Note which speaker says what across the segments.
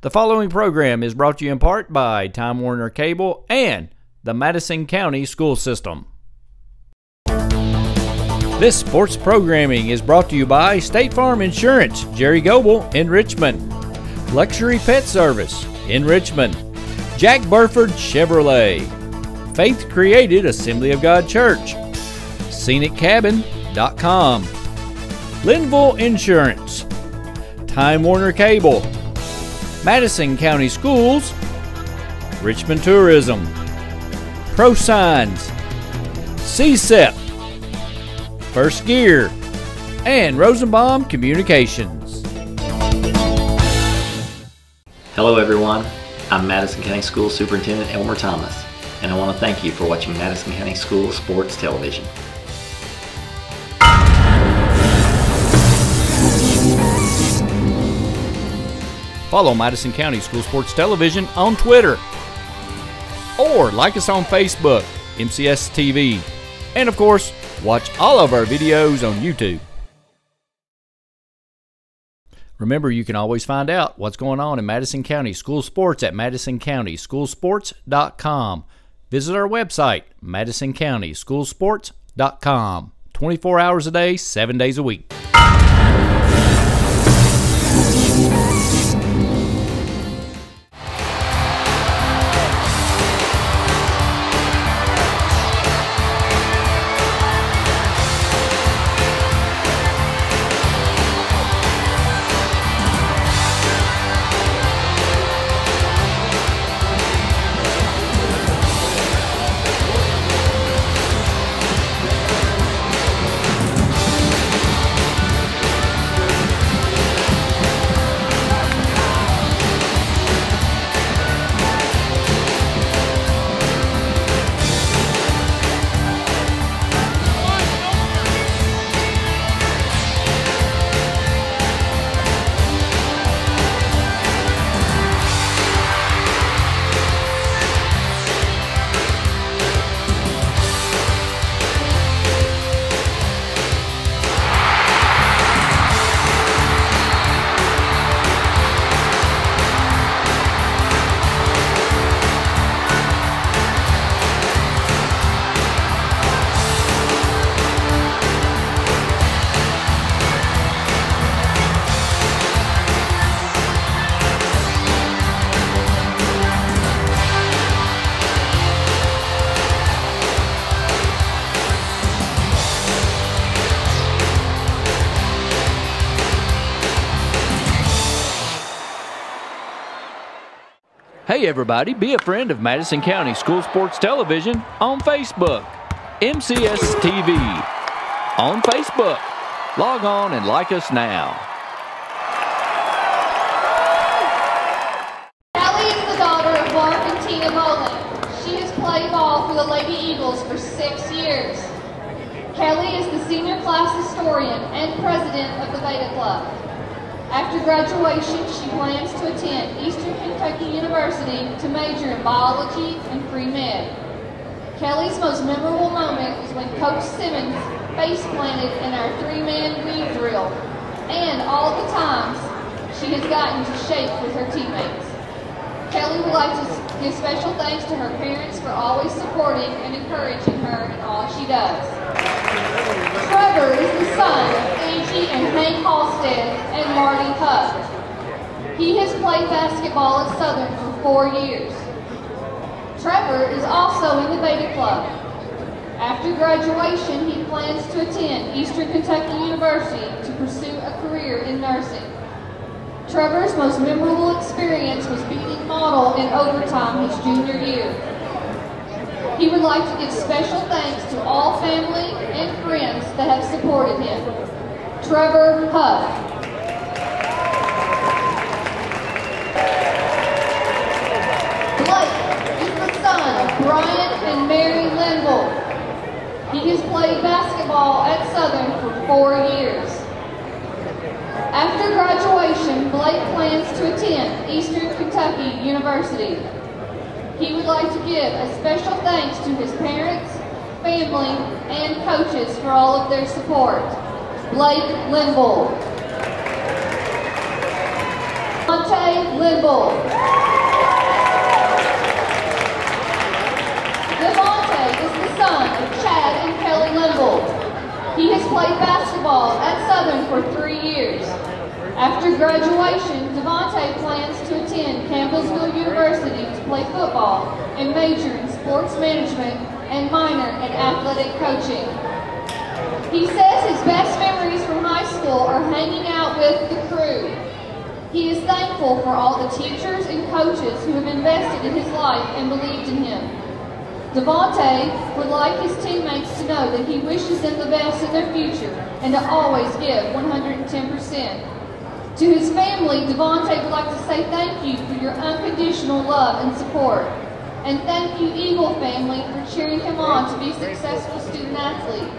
Speaker 1: The following program is brought to you in part by Time Warner Cable and the Madison County School System. This sports programming is brought to you by State Farm Insurance, Jerry Goble in Richmond, Luxury Pet Service in Richmond, Jack Burford Chevrolet, Faith Created Assembly of God Church, ScenicCabin.com, Linville Insurance, Time Warner Cable, Madison County Schools, Richmond Tourism, ProSigns, CSEP, First Gear, and Rosenbaum Communications.
Speaker 2: Hello everyone, I'm Madison County School Superintendent Elmer Thomas, and I want to thank you for watching Madison County School Sports Television.
Speaker 1: Follow Madison County School Sports Television on Twitter, or like us on Facebook, MCS TV, and of course, watch all of our videos on YouTube. Remember, you can always find out what's going on in Madison County School Sports at MadisonCountySchoolSports.com. Visit our website, MadisonCountySchoolSports.com. 24 hours a day, 7 days a week. Hey everybody, be a friend of Madison County School Sports Television on Facebook, MCS TV. On Facebook, log on and like us now.
Speaker 3: Callie is the daughter of Mark and Tina Bowling. She has played ball for the Lady Eagles for 6 years. Kelly is the senior class historian and president of the Beta Club. After graduation, she plans to attend Eastern Kentucky University to major in biology and pre-med. Kelly's most memorable moment was when Coach Simmons face planted in our 3-man weave drill, and all the times she has gotten to shake with her teammates. Kelly would like to give special thanks to her parents for always supporting and encouraging her in all she does. Trevor is the son of Angie and Hank Halstead and Marty Huff. He has played basketball at Southern for 4 years. Trevor is also in the Beta Club. After graduation, he plans to attend Eastern Kentucky University to pursue a career in nursing. Trevor's most memorable experience was beating Model in overtime his junior year. He would like to give special thanks to all family and friends that have supported him. Trevor Huff. Blake is the son of Brian and Mary Linville. He has played basketball at Southern for 4 years. After graduation, Blake plans to attend Eastern Kentucky University. He would like to give a special thanks to his parents, family, and coaches for all of their support. Blake Linville. Devontae Linville. Devontae is the son of Chad and Kelly Linville. He has played basketball at Southern for 3 years. After graduation, Devontae plans to attend Campbellsville University to play football and major in sports management and minor in athletic coaching. He says his best memories from high school are hanging out with the crew. He is thankful for all the teachers and coaches who have invested in his life and believed in him. Devontae would like his teammates to know that he wishes them the best in their future and to always give 110%. To his family, Devontae would like to say thank you for your unconditional love and support. And thank you, Eagle family, for cheering him on to be a successful student athlete.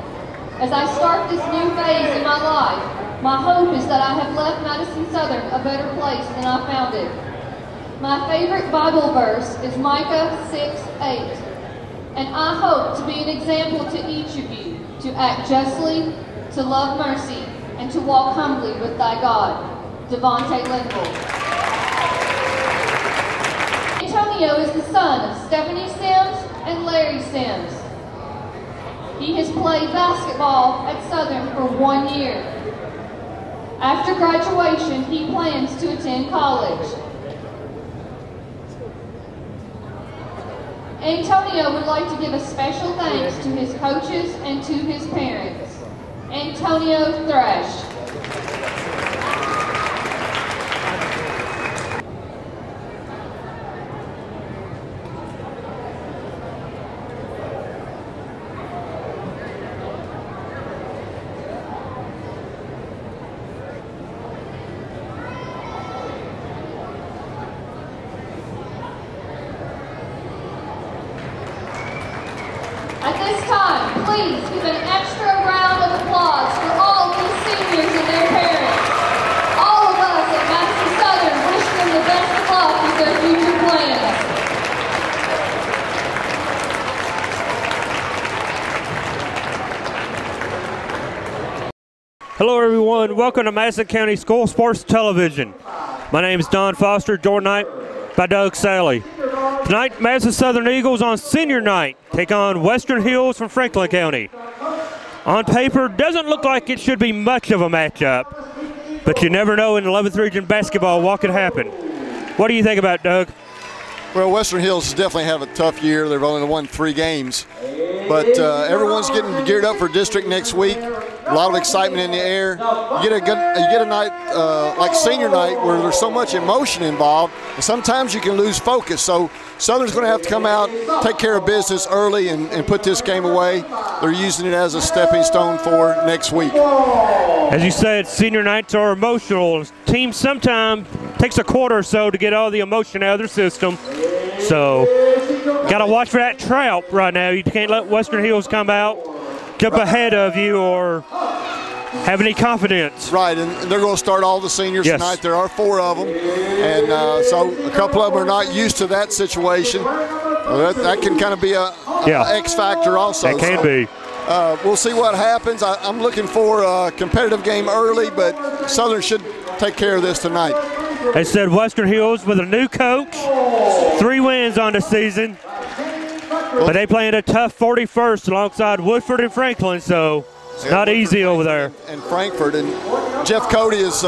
Speaker 3: As I start this new phase in my life, my hope is that I have left Madison Southern a better place than I found it. My favorite Bible verse is Micah 6:8. And I hope to be an example to each of you, to act justly, to love mercy, and to walk humbly with thy God. Devontae Linville. Antonio is the son of Stephanie Sims and Larry Sims. He has played basketball at Southern for 1 year. After graduation, he plans to attend college. Antonio would like to give a special thanks to his coaches and to his parents. Antonio Thrash. At this time, please give an extra round of applause for all of these seniors and their parents. All of us at Madison Southern wish them the best of luck with their future plans.
Speaker 4: Hello everyone, welcome to Madison County School Sports Television. My name is Don Foster, joined tonight by Doug Sally. Tonight, Madison Southern Eagles on senior night take on Western Hills from Franklin County. On paper, doesn't look like it should be much of a matchup, but you never know in 11th region basketball what could happen. What do you think about it, Doug?
Speaker 5: Well, Western Hills definitely have a tough year. They've only won 3 games, but everyone's getting geared up for district next week. A lot of excitement in the air. You get a night like senior night where there's so much emotion involved, and sometimes you can lose focus. So Southern's going to have to come out, take care of business early, and put this game away. They're using it as a stepping stone for next week.
Speaker 4: As you said, senior nights are emotional. Teams sometimes takes a quarter or so to get all the emotion out of their system. So got to watch for that trap right now. You can't let Western Hills come out, jump ahead of you, or have any confidence.
Speaker 5: Right, and they're going to start all the seniors tonight. There are 4 of them, and so a couple of them are not used to that situation. That can kind of be a X factor also.
Speaker 4: That can be.
Speaker 5: We'll see what happens. I'm looking for a competitive game early, but Southern should take care of this tonight.
Speaker 4: They said Western Hills with a new coach, 3 wins on the season, but they playing a tough 41st alongside Woodford and Franklin, so it's not easy over there.
Speaker 5: And Frankfort, and Jeff Cody has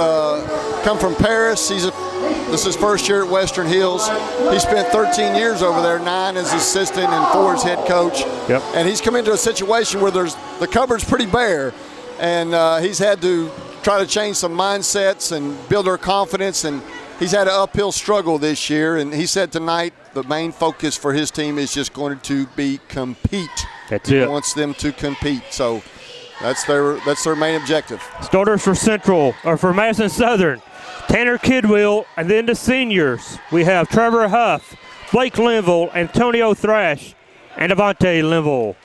Speaker 5: come from Paris. This is his first year at Western Hills. He spent 13 years over there, 9 as assistant and 4 as head coach.
Speaker 4: Yep.
Speaker 5: And he's come into a situation where the cupboard's pretty bare, and he's had to try to change some mindsets and build their confidence, and he's had an uphill struggle this year. And he said tonight the main focus for his team is just going to be compete.
Speaker 4: That's it.
Speaker 5: He wants them to compete. So that's their main objective.
Speaker 4: Starters for Central, or for Madison Southern, Tanner Kidwell, and then the seniors. We have Trevor Huff, Blake Linville, Antonio Thrash, and Devontae Linville.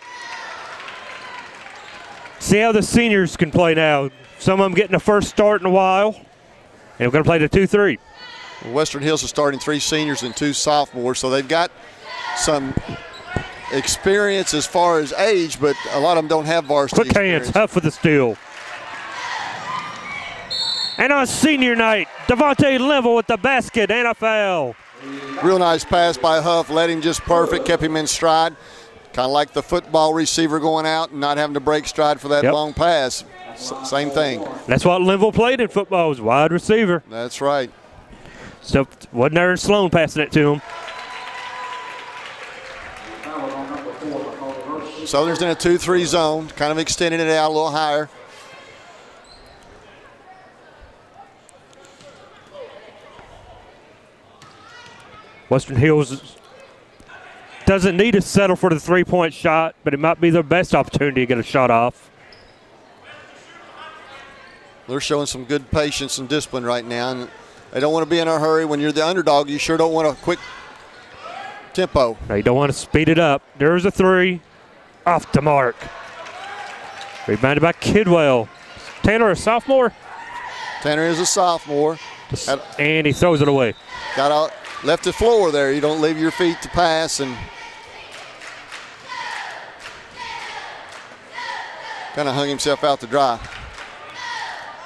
Speaker 4: See how the seniors can play now. Some of them getting a first start in a while, and we're going to play the 2-3.
Speaker 5: Western Hills are starting 3 seniors and 2 sophomores, so they've got some experience as far as age, but a lot of them don't have varsity
Speaker 4: Quick hands,
Speaker 5: experience.
Speaker 4: Huff with the steal. And on senior night, Devontae Linville with the basket and a foul.
Speaker 5: Real nice pass by Huff, led him just perfect, kept him in stride. Kind of like the football receiver going out and not having to break stride for that long pass. Same thing.
Speaker 4: That's what Linville played in football, was wide receiver.
Speaker 5: That's right.
Speaker 4: So wasn't Aaron Sloan passing it to him.
Speaker 5: Southern's in a 2-3 zone, kind of extending it out a little higher.
Speaker 4: Western Hills doesn't need to settle for the three-point shot, but it might be their best opportunity to get a shot off.
Speaker 5: They're showing some good patience and discipline right now, and they don't want to be in a hurry. When you're the underdog, you sure don't want a quick tempo.
Speaker 4: No, you don't want to speed it up. There's a three. Off the mark. Rebounded by Kidwell. Tanner, a sophomore?
Speaker 5: Tanner is a sophomore.
Speaker 4: And he throws it away.
Speaker 5: Got out, left the floor there. You don't leave your feet to pass, and kind of hung himself out to dry.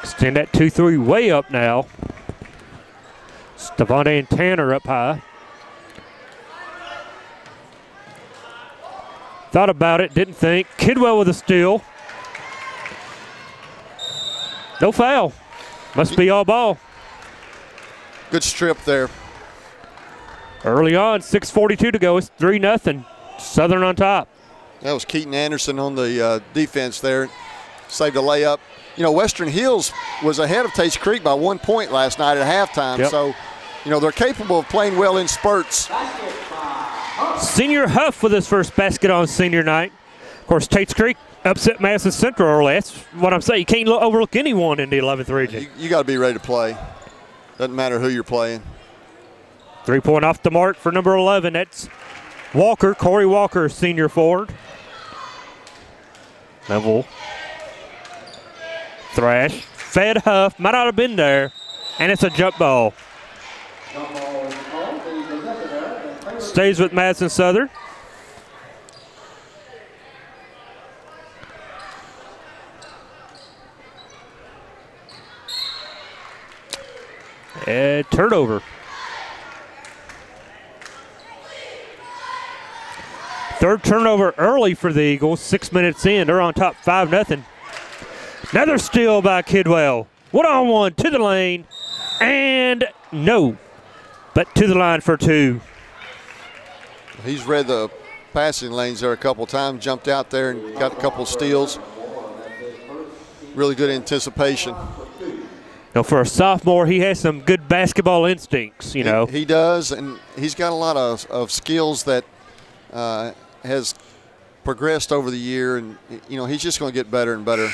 Speaker 4: Extend that 2-3 way up now. Devontae and Tanner up high. Thought about it, didn't think. Kidwell with a steal. No foul. Must be all ball.
Speaker 5: Good strip there.
Speaker 4: Early on, 6:42 to go. It's 3-0. Southern on top.
Speaker 5: That was Keaton Anderson on the defense there. Saved a layup. You know, Western Hills was ahead of Tates Creek by 1 point last night at halftime. So, you know, they're capable of playing well in spurts.
Speaker 4: Senior Huff with his first basket on senior night. Of course, Tates Creek upset Madison Central early. That's what I'm saying. You can't overlook anyone in the 11th region.
Speaker 5: You got to be ready to play. Doesn't matter who you're playing.
Speaker 4: 3-point off the mark for number 11. That's Walker, Corey Walker, senior forward. Level. Thrash. Fed Huff. Might not have been there. And it's a jump ball. Stays with Madison Southern. And turnover. Third turnover early for the Eagles. 6 minutes in. They're on top 5-0. Another steal by Kidwell. 1-on-1 to the lane. And no. But to the line for two.
Speaker 5: He's read the passing lanes there a couple times, jumped out there and got a couple steals. Really good anticipation.
Speaker 4: Now, for a sophomore, he has some good basketball instincts, you know.
Speaker 5: He does, and he's got a lot of skills that has progressed over the year, and, you know, he's just going to get better and better.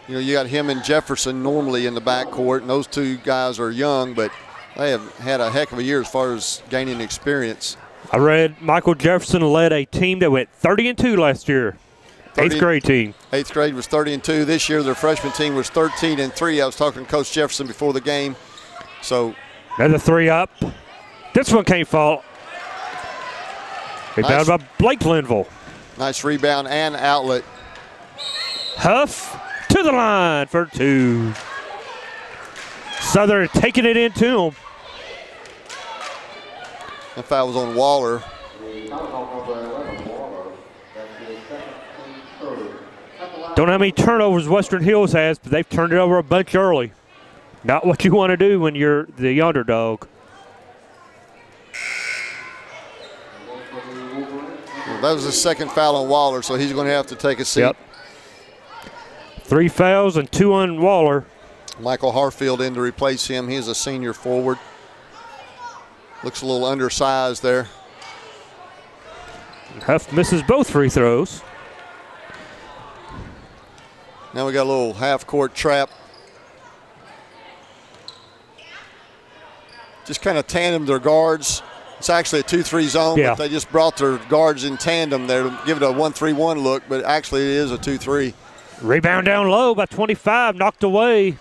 Speaker 5: You know, you got him and Jefferson normally in the backcourt, and those two guys are young, but they have had a heck of a year as far as gaining experience.
Speaker 4: I read Michael Jefferson led a team that went 30-2 last year. 8th grade team.
Speaker 5: 8th grade was 30-2. This year their freshman team was 13-3. I was talking to Coach Jefferson before the game. So
Speaker 4: another three up. This one can't fall. Rebound by Blake Linville.
Speaker 5: Nice rebound and outlet.
Speaker 4: Huff to the line for two. Southern taking it into him.
Speaker 5: That foul was on Waller.
Speaker 4: Don't know how many turnovers Western Hills has, but they've turned it over a bunch early. Not what you want to do when you're the underdog.
Speaker 5: Well, that was the second foul on Waller, so he's going to have to take a seat.
Speaker 4: Yep. 3 fouls and 2 on Waller.
Speaker 5: Michael Harfield in to replace him. He's a senior forward. Looks a little undersized there.
Speaker 4: Huff misses both free throws.
Speaker 5: Now we got a little half-court trap. Just kind of tandem their guards. It's actually a 2-3 zone, but they just brought their guards in tandem there to give it a 1-3-1 look, but actually it is a 2-3.
Speaker 4: Rebound down low by 25, knocked away.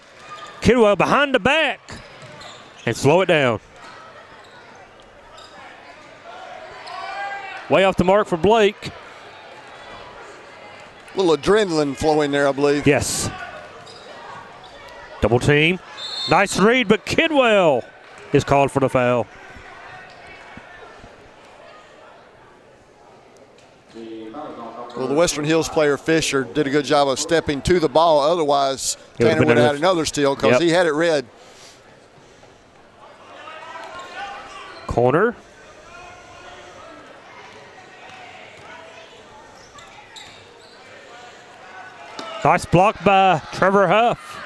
Speaker 4: Kidwell behind the back and slow it down. Way off the mark for Blake.
Speaker 5: little adrenaline flowing there, I believe.
Speaker 4: Yes. Double team. Nice read, but Kidwell is called for the foul.
Speaker 5: Well, the Western Hills player, Fisher, did a good job of stepping to the ball. Otherwise, Tanner would have had another steal because he had it red.
Speaker 4: Corner. Nice block by Trevor Huff.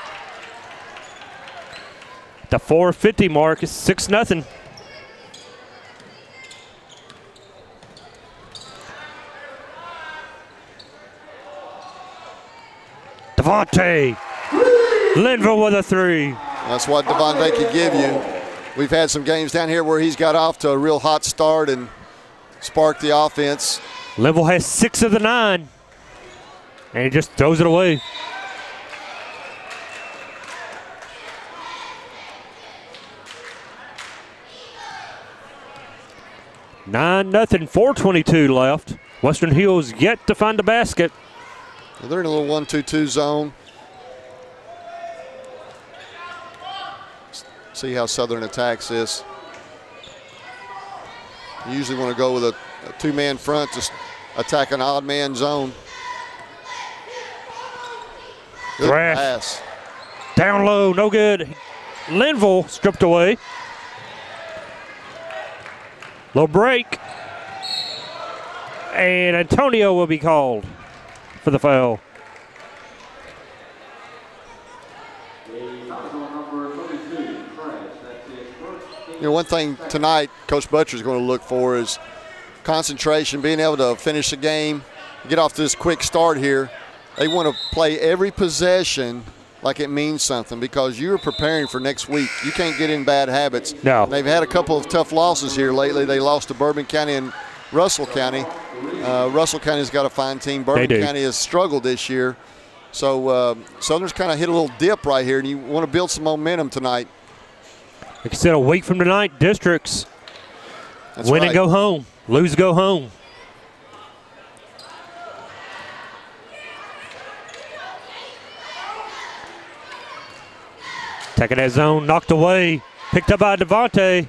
Speaker 4: The 4:50 mark is 6-0. Devontae Linville with a 3.
Speaker 5: That's what Devontae could give you. We've had some games down here where he's got off to a real hot start and sparked the offense.
Speaker 4: Linville has 6 of the 9, and he just throws it away. Nine nothing, 4:22 left. Western Hills yet to find a basket.
Speaker 5: They're in a little 1-2-2 zone. See how Southern attacks this. You usually want to go with a two-man front, just attack an odd man zone. Good pass.
Speaker 4: Down low, no good. Linville stripped away. Low break. And Antonio will be called for the foul.
Speaker 5: You know, one thing tonight Coach Butcher is going to look for is concentration, being able to finish the game, get off to this quick start here. They want to play every possession like it means something because you're preparing for next week. You can't get in bad habits.
Speaker 4: No.
Speaker 5: They've had a couple of tough losses here lately. They lost to Bourbon County and Russell County. Russell County's got a fine team. Bourbon County has struggled this year. So Southern's kind of hit a little dip right here, and you want to build some momentum tonight.
Speaker 4: Like I said, a week from tonight, districts win and go home, lose, go home. Taking that zone, knocked away, picked up by Devontae.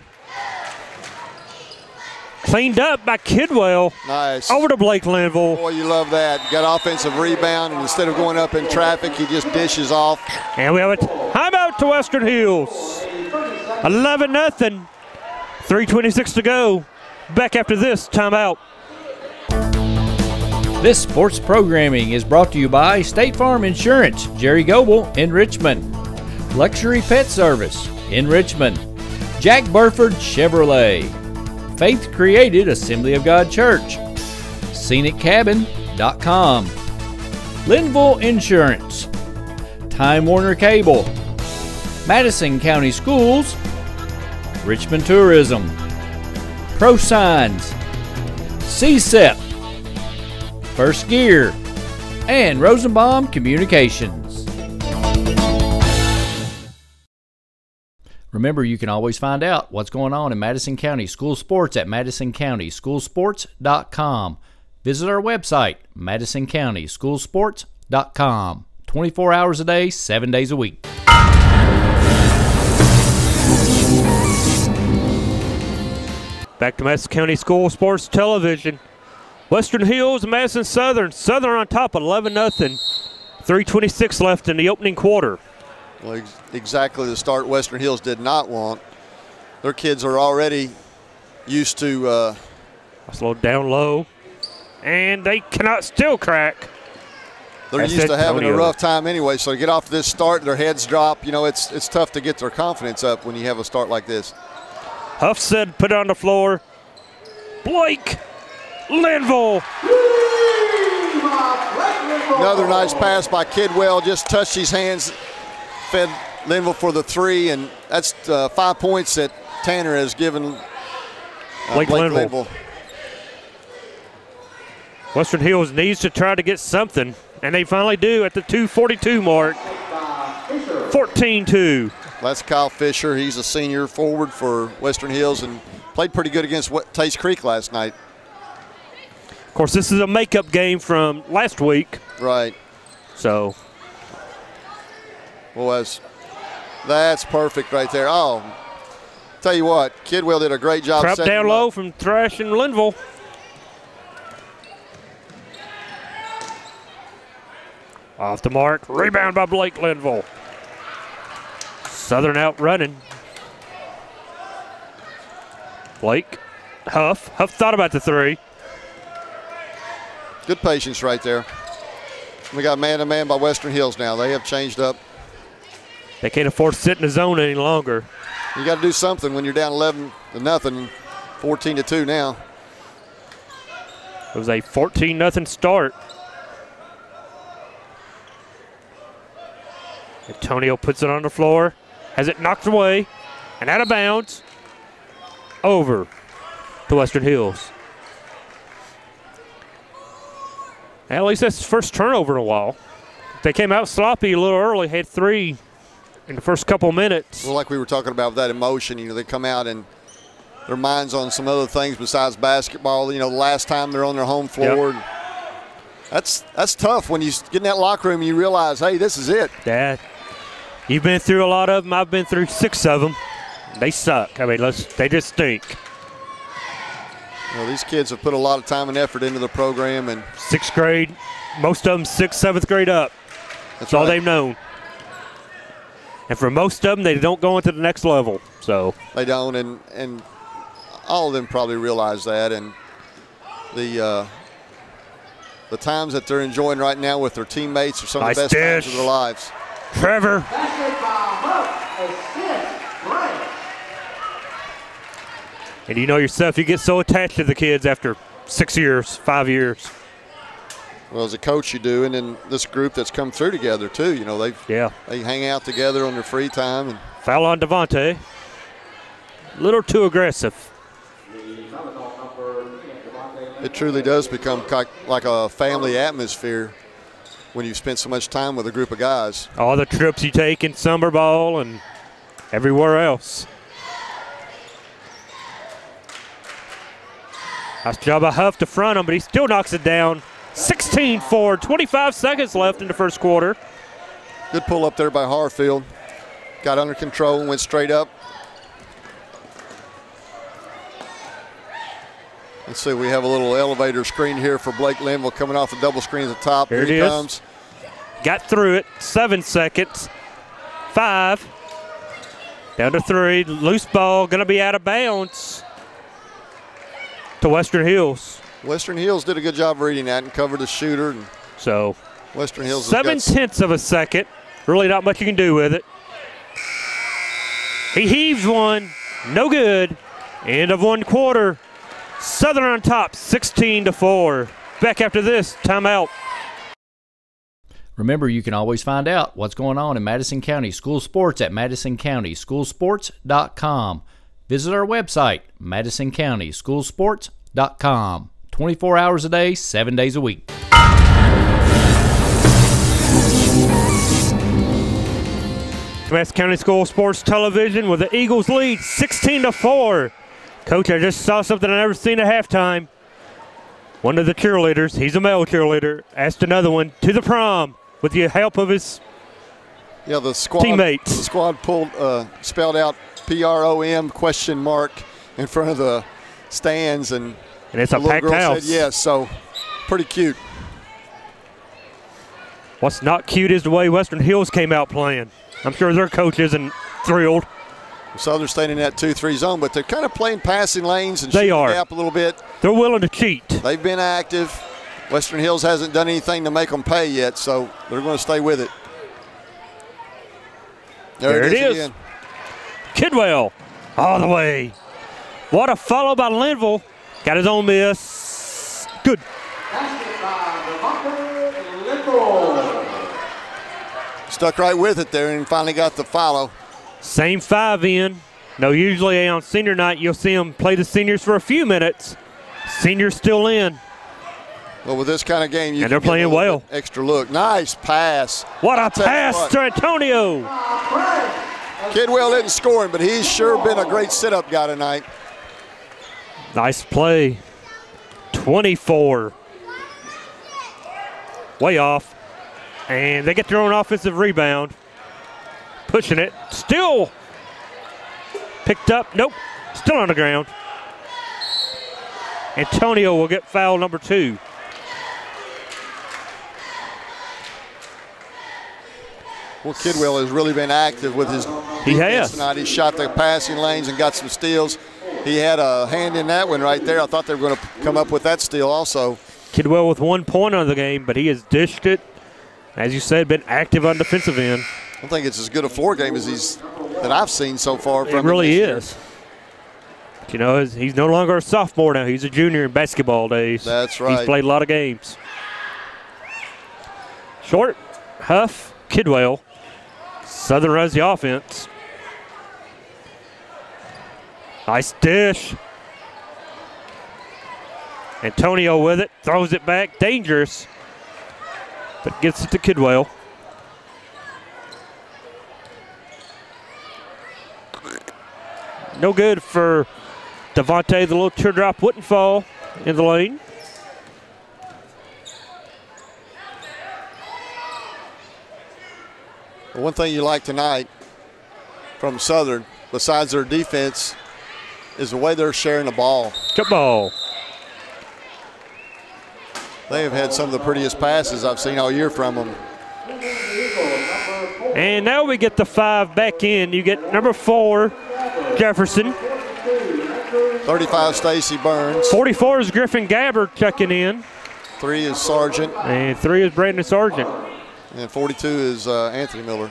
Speaker 4: Cleaned up by Kidwell.
Speaker 5: Nice.
Speaker 4: Over to Blake Linville.
Speaker 5: Boy, you love that. Got offensive rebound, and instead of going up in traffic, he just dishes off.
Speaker 4: And we have a timeout to Western Hills. 11-0. 3:26 to go. Back after this timeout.
Speaker 1: This sports programming is brought to you by State Farm Insurance, Jerry Goble in Richmond. Luxury Pet Service in Richmond. Jack Burford Chevrolet. Faith Created Assembly of God Church. ScenicCabin.com. Linville Insurance. Time Warner Cable. Madison County Schools. Richmond Tourism. Pro Signs. CSEP. First Gear. And Rosenbaum Communications. Remember, you can always find out what's going on in Madison County School Sports at MadisonCountySchoolSports.com. Visit our website, MadisonCountySchoolSports.com. 24 hours a day, 7 days a week.
Speaker 4: Back to Madison County School Sports Television. Western Hills, Madison Southern. Southern on top, 11-0. 3:26 left in the opening quarter.
Speaker 5: Well, exactly the start Western Hills did not want. Their kids are already used to
Speaker 4: slow down low, and they cannot still crack.
Speaker 5: They're used to having a rough time anyway, so to get off this start, their heads drop. You know, it's tough to get their confidence up when you have a start like this.
Speaker 4: Huff said, put it on the floor. Blake Linville.
Speaker 5: Another nice pass by Kidwell, just touched his hands, fed Linville for the 3, and that's 5 points that Tanner has given
Speaker 4: Blake Linville. Western Hills needs to try to get something, and they finally do at the 2:42 mark. 14-2.
Speaker 5: That's Kyle Fisher. He's a senior forward for Western Hills and played pretty good against Taste Creek last night.
Speaker 4: Of course, this is a makeup game from last week.
Speaker 5: Right.
Speaker 4: So.
Speaker 5: Well, that's perfect right there. Oh, tell you what, Kidwell did a great job.
Speaker 4: Trap down low from Thrash and Linville. Off the mark. Rebound by Blake Linville. Southern out running. Blake. Huff. Huff thought about the three.
Speaker 5: Good patience right there. We got man-to-man by Western Hills now. They have changed up.
Speaker 4: They can't afford to sit in the zone any longer.
Speaker 5: You got to do something when you're down 11-0, 14-2 now.
Speaker 4: It was a 14-0 start. Antonio puts it on the floor, has it knocked away, and out of bounds, over to Western Hills. At least that's his first turnover in a while. They came out sloppy a little early, had 3 in the first couple minutes.
Speaker 5: Well, like we were talking about with that emotion, they come out and their mind's on some other things besides basketball. The last time they're on their home floor. Yep. That's tough when you get in that locker room and you realize, hey, this is it.
Speaker 4: Dad, you've been through a lot of them. I've been through 6 of them. They suck. I mean, they just stink.
Speaker 5: These kids have put a lot of time and effort into the program. And
Speaker 4: 6th grade, most of them 6th, 7th grade up. That's all they've known. And for most of them, they don't go into the next level. So
Speaker 5: they don't, and all of them probably realize that. And the times that they're enjoying right now with their teammates are some of the best times of their lives.
Speaker 4: Trevor. And you know yourself, you get so attached to the kids after 6 years, 5 years.
Speaker 5: Well, as a coach, you do, and then this group that's come through together too. They hang out together on their free time. And
Speaker 4: foul on Devontae. A little too aggressive.
Speaker 5: It truly does become like a family atmosphere when you've spent so much time with a group of guys.
Speaker 4: All the trips you take in summer ball and everywhere else. Nice job by Huff to front him, but he still knocks it down. 16-4, 25 seconds left in the first quarter.
Speaker 5: Good pull up there by Harfield. Got under control and went straight up. Let's see, we have a little elevator screen here for Blake Linville coming off the double screen at the top.
Speaker 4: Here he comes. Got through it, 7 seconds. 5. Down to 3, loose ball, gonna be out of bounds to Western Hills.
Speaker 5: Western Hills did a good job reading that and covered the shooter. And
Speaker 4: so
Speaker 5: Western Hills
Speaker 4: 7/10 of a second. Really not much you can do with it. He heaves one, no good. End of 1 quarter. Southern on top, 16-4. Back after this, timeout.
Speaker 1: Remember, you can always find out what's going on in Madison County School Sports at MadisonCountySchoolSports.com. Visit our website, MadisonCountySchoolSports.com. 24 hours a day, 7 days a week.
Speaker 4: Madison County School Sports Television with the Eagles lead, 16-4. Coach, I just saw something I never seen at halftime. One of the cheerleaders, he's a male cheerleader, asked another one to the prom with the help of his
Speaker 5: the squad,
Speaker 4: teammates.
Speaker 5: The squad spelled out PROM ? In front of the stands, and
Speaker 4: it's a packed house.
Speaker 5: Said yes, so pretty cute.
Speaker 4: What's not cute is the way Western Hills came out playing. I'm sure their coach isn't thrilled.
Speaker 5: Southern staying in that 2-3 zone, but they're kind of playing passing lanes and shooting the gap a little bit.
Speaker 4: They're willing to cheat.
Speaker 5: They've been active. Western Hills hasn't done anything to make them pay yet, so they're going to stay with it. There it is. Again.
Speaker 4: Kidwell all the way. What a follow by Linville. Got his own miss. Good.
Speaker 5: Stuck right with it there and finally got the follow.
Speaker 4: Same 5 in. No, usually on senior night you'll see them play the seniors for a few minutes. Seniors still in.
Speaker 5: Well, with this kind of game,
Speaker 4: and they're playing well.
Speaker 5: Extra look. Nice pass.
Speaker 4: What a pass to Antonio.
Speaker 5: Kidwell isn't scoring, but he's sure been a great sit-up guy tonight.
Speaker 4: Nice play. 24. way off. And they get their own offensive rebound. Pushing it. Still picked up. Nope. Still on the ground. Antonio will get foul number 2.
Speaker 5: Well, Kidwell has really been active with his defense tonight. He shot the passing lanes and got some steals. He had a hand in that one right there. I thought they were going to come up with that steal also.
Speaker 4: Kidwell with 1 point on the game, but he has dished it. As you said, been active on defensive end.
Speaker 5: I think it's as good a floor game as that I've seen so far from him.
Speaker 4: It really is. But, you know, he's no longer a sophomore now. He's a junior in basketball days.
Speaker 5: That's right.
Speaker 4: He's played a lot of games. Short, Huff, Kidwell. Southern runs the offense. Nice dish. Antonio with it, throws it back, dangerous, but gets it to Kidwell. No good for Devontae. The little teardrop wouldn't fall in the lane.
Speaker 5: One thing you like tonight from Southern, besides their defense, is the way they're sharing the ball.
Speaker 4: Good ball.
Speaker 5: They have had some of the prettiest passes I've seen all year from them.
Speaker 4: And now we get the 5 back in. You get number 4, Jefferson.
Speaker 5: 35, Stacy Burns.
Speaker 4: 44 is Griffin Gabbard checking in.
Speaker 5: 3 is Sargent.
Speaker 4: And 3 is Brandon Sargent.
Speaker 5: And 42 is Anthony Miller.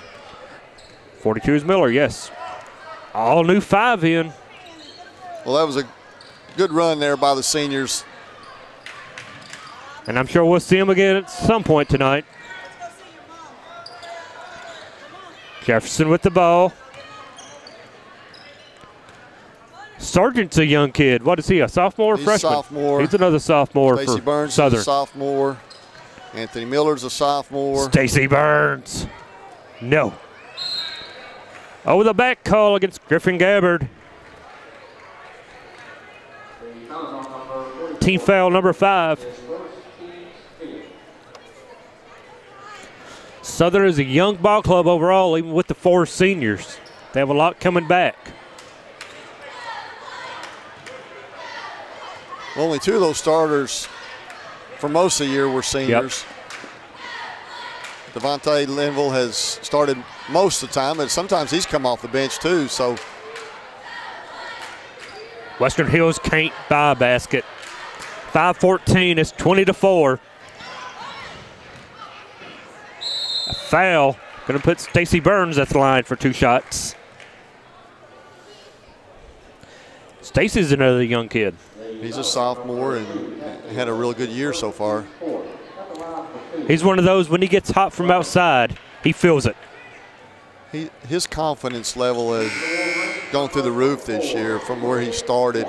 Speaker 4: 42 is Miller, yes. All new 5 in.
Speaker 5: Well, that was a good run there by the seniors.
Speaker 4: And I'm sure we'll see him again at some point tonight. Jefferson with the ball. Sargent's a young kid. What is he, a sophomore or
Speaker 5: He's
Speaker 4: freshman?
Speaker 5: Sophomore.
Speaker 4: He's another sophomore
Speaker 5: Stacey
Speaker 4: for
Speaker 5: Burns
Speaker 4: Southern.
Speaker 5: is a sophomore. Anthony Miller's a sophomore.
Speaker 4: Stacey Burns. No. Oh, the back call against Griffin Gabbard. Team foul number 5. Southern is a young ball club overall, even with the 4 seniors. They have a lot coming back.
Speaker 5: Well, only 2 of those starters for most of the year were seniors. Yep. Devontae Linville has started most of the time, but sometimes he's come off the bench too. So
Speaker 4: Western Hills can't buy a basket. 5-14, it's 20-4. A foul, gonna put Stacey Burns at the line for 2 shots. Stacey's another young kid.
Speaker 5: He's a sophomore and had a real good year so far.
Speaker 4: He's one of those, when he gets hot from outside, he feels it.
Speaker 5: His confidence level has gone through the roof this year from where he started.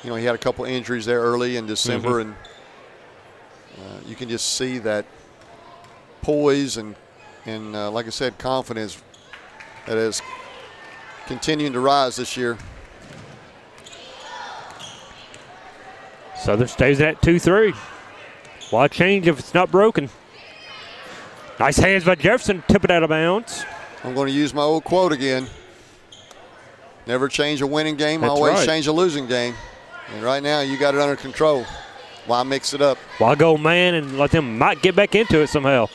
Speaker 5: You know, he had a couple injuries there early in December, and you can just see that poise and like I said, confidence that is continuing to rise this year.
Speaker 4: Southern stays at 2-3. Why change if it's not broken? Nice hands by Jefferson, tip it out of bounds.
Speaker 5: I'm going to use my old quote again. Never change a winning game,
Speaker 4: That's
Speaker 5: always
Speaker 4: right.
Speaker 5: change a losing game. And right now you got it under control. Why mix it up?
Speaker 4: Why go man and let them might get back into it somehow?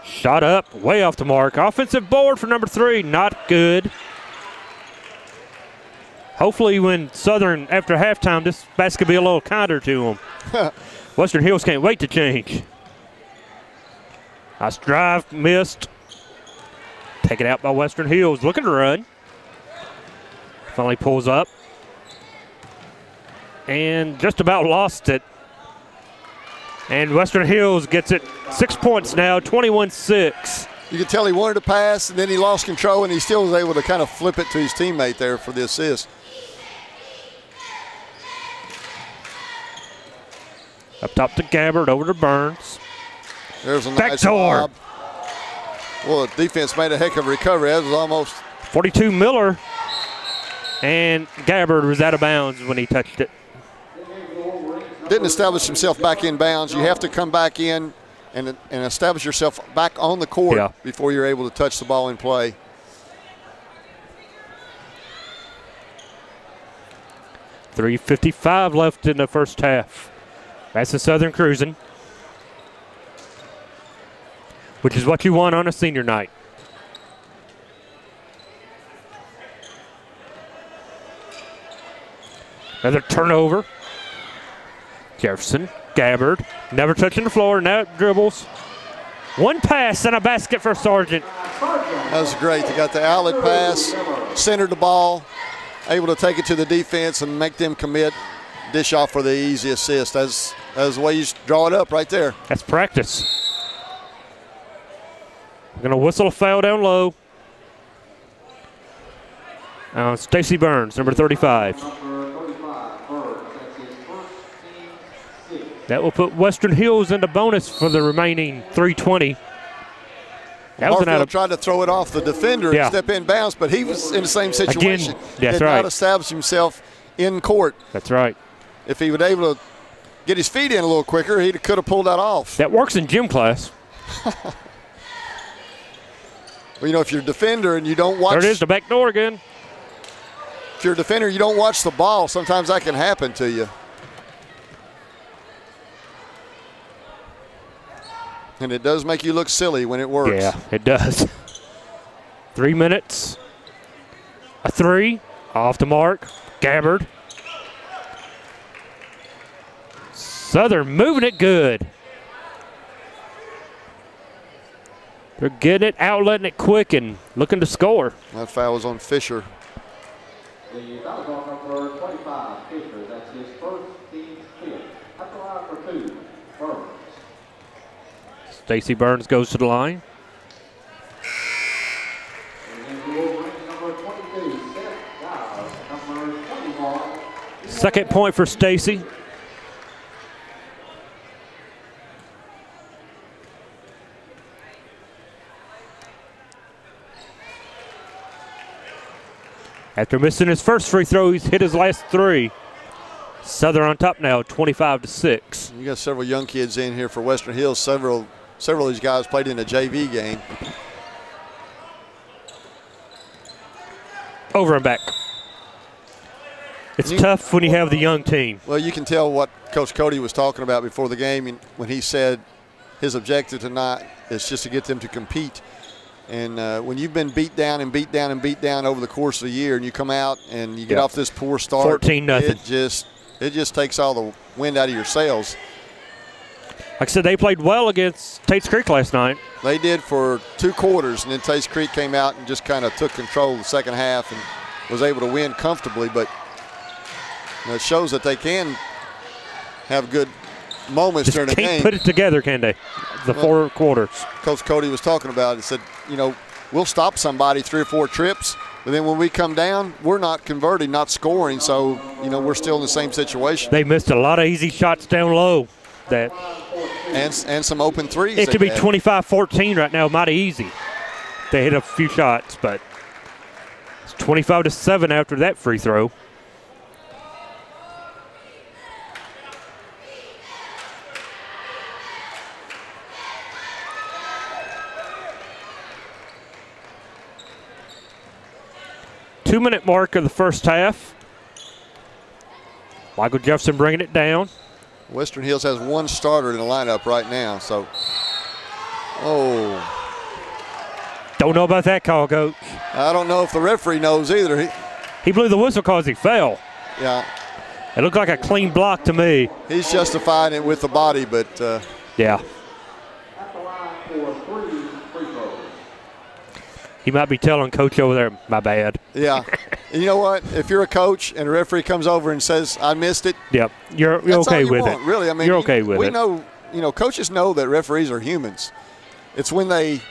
Speaker 4: Shot up, way off the mark. Offensive board for number 3, not good. Hopefully when Southern, after halftime, this basket will be a little kinder to them. Western Hills can't wait to change. Nice drive, missed. Taken out by Western Hills, looking to run. Finally pulls up. And just about lost it. And Western Hills gets it 6 points now, 21-6.
Speaker 5: You could tell he wanted to pass, and then he lost control, and he still was able to kind of flip it to his teammate there for the assist.
Speaker 4: Up top to Gabbard, over to Burns.
Speaker 5: There's a nice
Speaker 4: Backdoor.
Speaker 5: lob. Well, the defense made a heck of a recovery. That was almost
Speaker 4: 42 Miller. And Gabbard was out of bounds when he touched it.
Speaker 5: Didn't establish himself back in bounds. You have to come back in and establish yourself back on the court before you're able to touch the ball in play.
Speaker 4: .355 left in the first half. Madison Southern cruising, which is what you want on a senior night. Another turnover. Jefferson, Gabbard, never touching the floor, now it dribbles. One pass and a basket for Sargent.
Speaker 5: That was great. They got the outlet pass, centered the ball, able to take it to the defense and make them commit, dish off for the easy assist. That's the way you draw it up right there.
Speaker 4: That's practice. Going to whistle a foul down low. Stacy Burns, number 35. That will put Western Hills into bonus for the remaining 3:20.
Speaker 5: Harfield tried to throw it off the defender and step in bounds, but he was in the same situation.
Speaker 4: Again, that's
Speaker 5: Did
Speaker 4: right.
Speaker 5: not establish himself in court.
Speaker 4: That's right.
Speaker 5: If he would able to get his feet in a little quicker, he could have pulled that off.
Speaker 4: That works in gym class.
Speaker 5: Well, you know, if you're a defender and you don't watch.
Speaker 4: There it is, the back door again.
Speaker 5: If you're a defender, you don't watch the ball. Sometimes that can happen to you. And it does make you look silly when it works.
Speaker 4: Yeah, it does. 3 minutes. A three. Off the mark. Gabbard. Southern moving it good. They're getting it, outletting it quick and looking to score.
Speaker 5: That foul was on Fisher.
Speaker 6: The foul is on number 25, Fisher. That's his first, team's fifth. At the line for two, Burns.
Speaker 4: Stacy Burns goes to the line. Second point for Stacy. After missing his first free throw, he's hit his last three. Southern on top now, 25-6.
Speaker 5: You got several young kids in here for Western Hills. Several of these guys played in a JV game.
Speaker 4: Over and back. It's tough when you have the young team.
Speaker 5: Well, you can tell what Coach Cody was talking about before the game when he said his objective tonight is just to get them to compete. And when you've been beat down and beat down and beat down over the course of the year and you come out and you get off this poor start,
Speaker 4: 14-0.
Speaker 5: It just takes all the wind out of your sails.
Speaker 4: Like I said, they played well against Tate's Creek last night.
Speaker 5: They did for 2 quarters, and then Tate's Creek came out and just kind of took control of the second half and was able to win comfortably. But it shows that they can have good moments during the game.
Speaker 4: Can't put it together, can they? The 4 quarters.
Speaker 5: Coach Cody was talking about it. Said, you know, we'll stop somebody 3 or 4 trips, but then when we come down, we're not converting, not scoring. So, you know, we're still in the same situation.
Speaker 4: They missed a lot of easy shots down low.
Speaker 5: And some open threes.
Speaker 4: It could be 25-14 right now, mighty easy. They hit a few shots, but it's 25-7 after that free throw. Two-minute mark of the first half. Michael Jefferson bringing it down.
Speaker 5: Western Hills has 1 starter in the lineup right now, so.
Speaker 4: Don't know about that call, Coach.
Speaker 5: I don't know if the referee knows either.
Speaker 4: He blew the whistle because he fell.
Speaker 5: Yeah.
Speaker 4: It looked like a clean block to me.
Speaker 5: He's justifying it with the body, but.
Speaker 4: Yeah.
Speaker 6: At the line for 3 free throws.
Speaker 4: He might be telling Coach over there, my bad.
Speaker 5: Yeah. You know what? If you're a coach and a referee comes over and says, I missed it.
Speaker 4: Yep. You're okay with it.
Speaker 5: Really, I mean,
Speaker 4: you're okay with it.
Speaker 5: We know, you know, coaches know that referees are humans. It's when they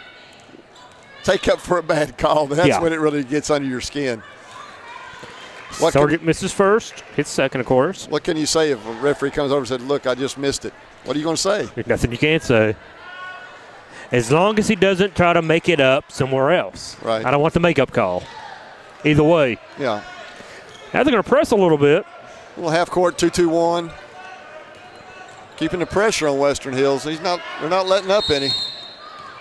Speaker 5: take up for a bad call that's when it really gets under your skin.
Speaker 4: Sargent misses first, hits second, of course.
Speaker 5: What can you say if a referee comes over and said, look, I just missed it? What are you going to say?
Speaker 4: There's nothing you can say. As long as he doesn't try to make it up somewhere else.
Speaker 5: Right.
Speaker 4: I don't want the makeup call. Either way.
Speaker 5: Yeah.
Speaker 4: Now they're going to press a little bit.
Speaker 5: A little half court 2-2-1. Keeping the pressure on Western Hills. They're not letting up any.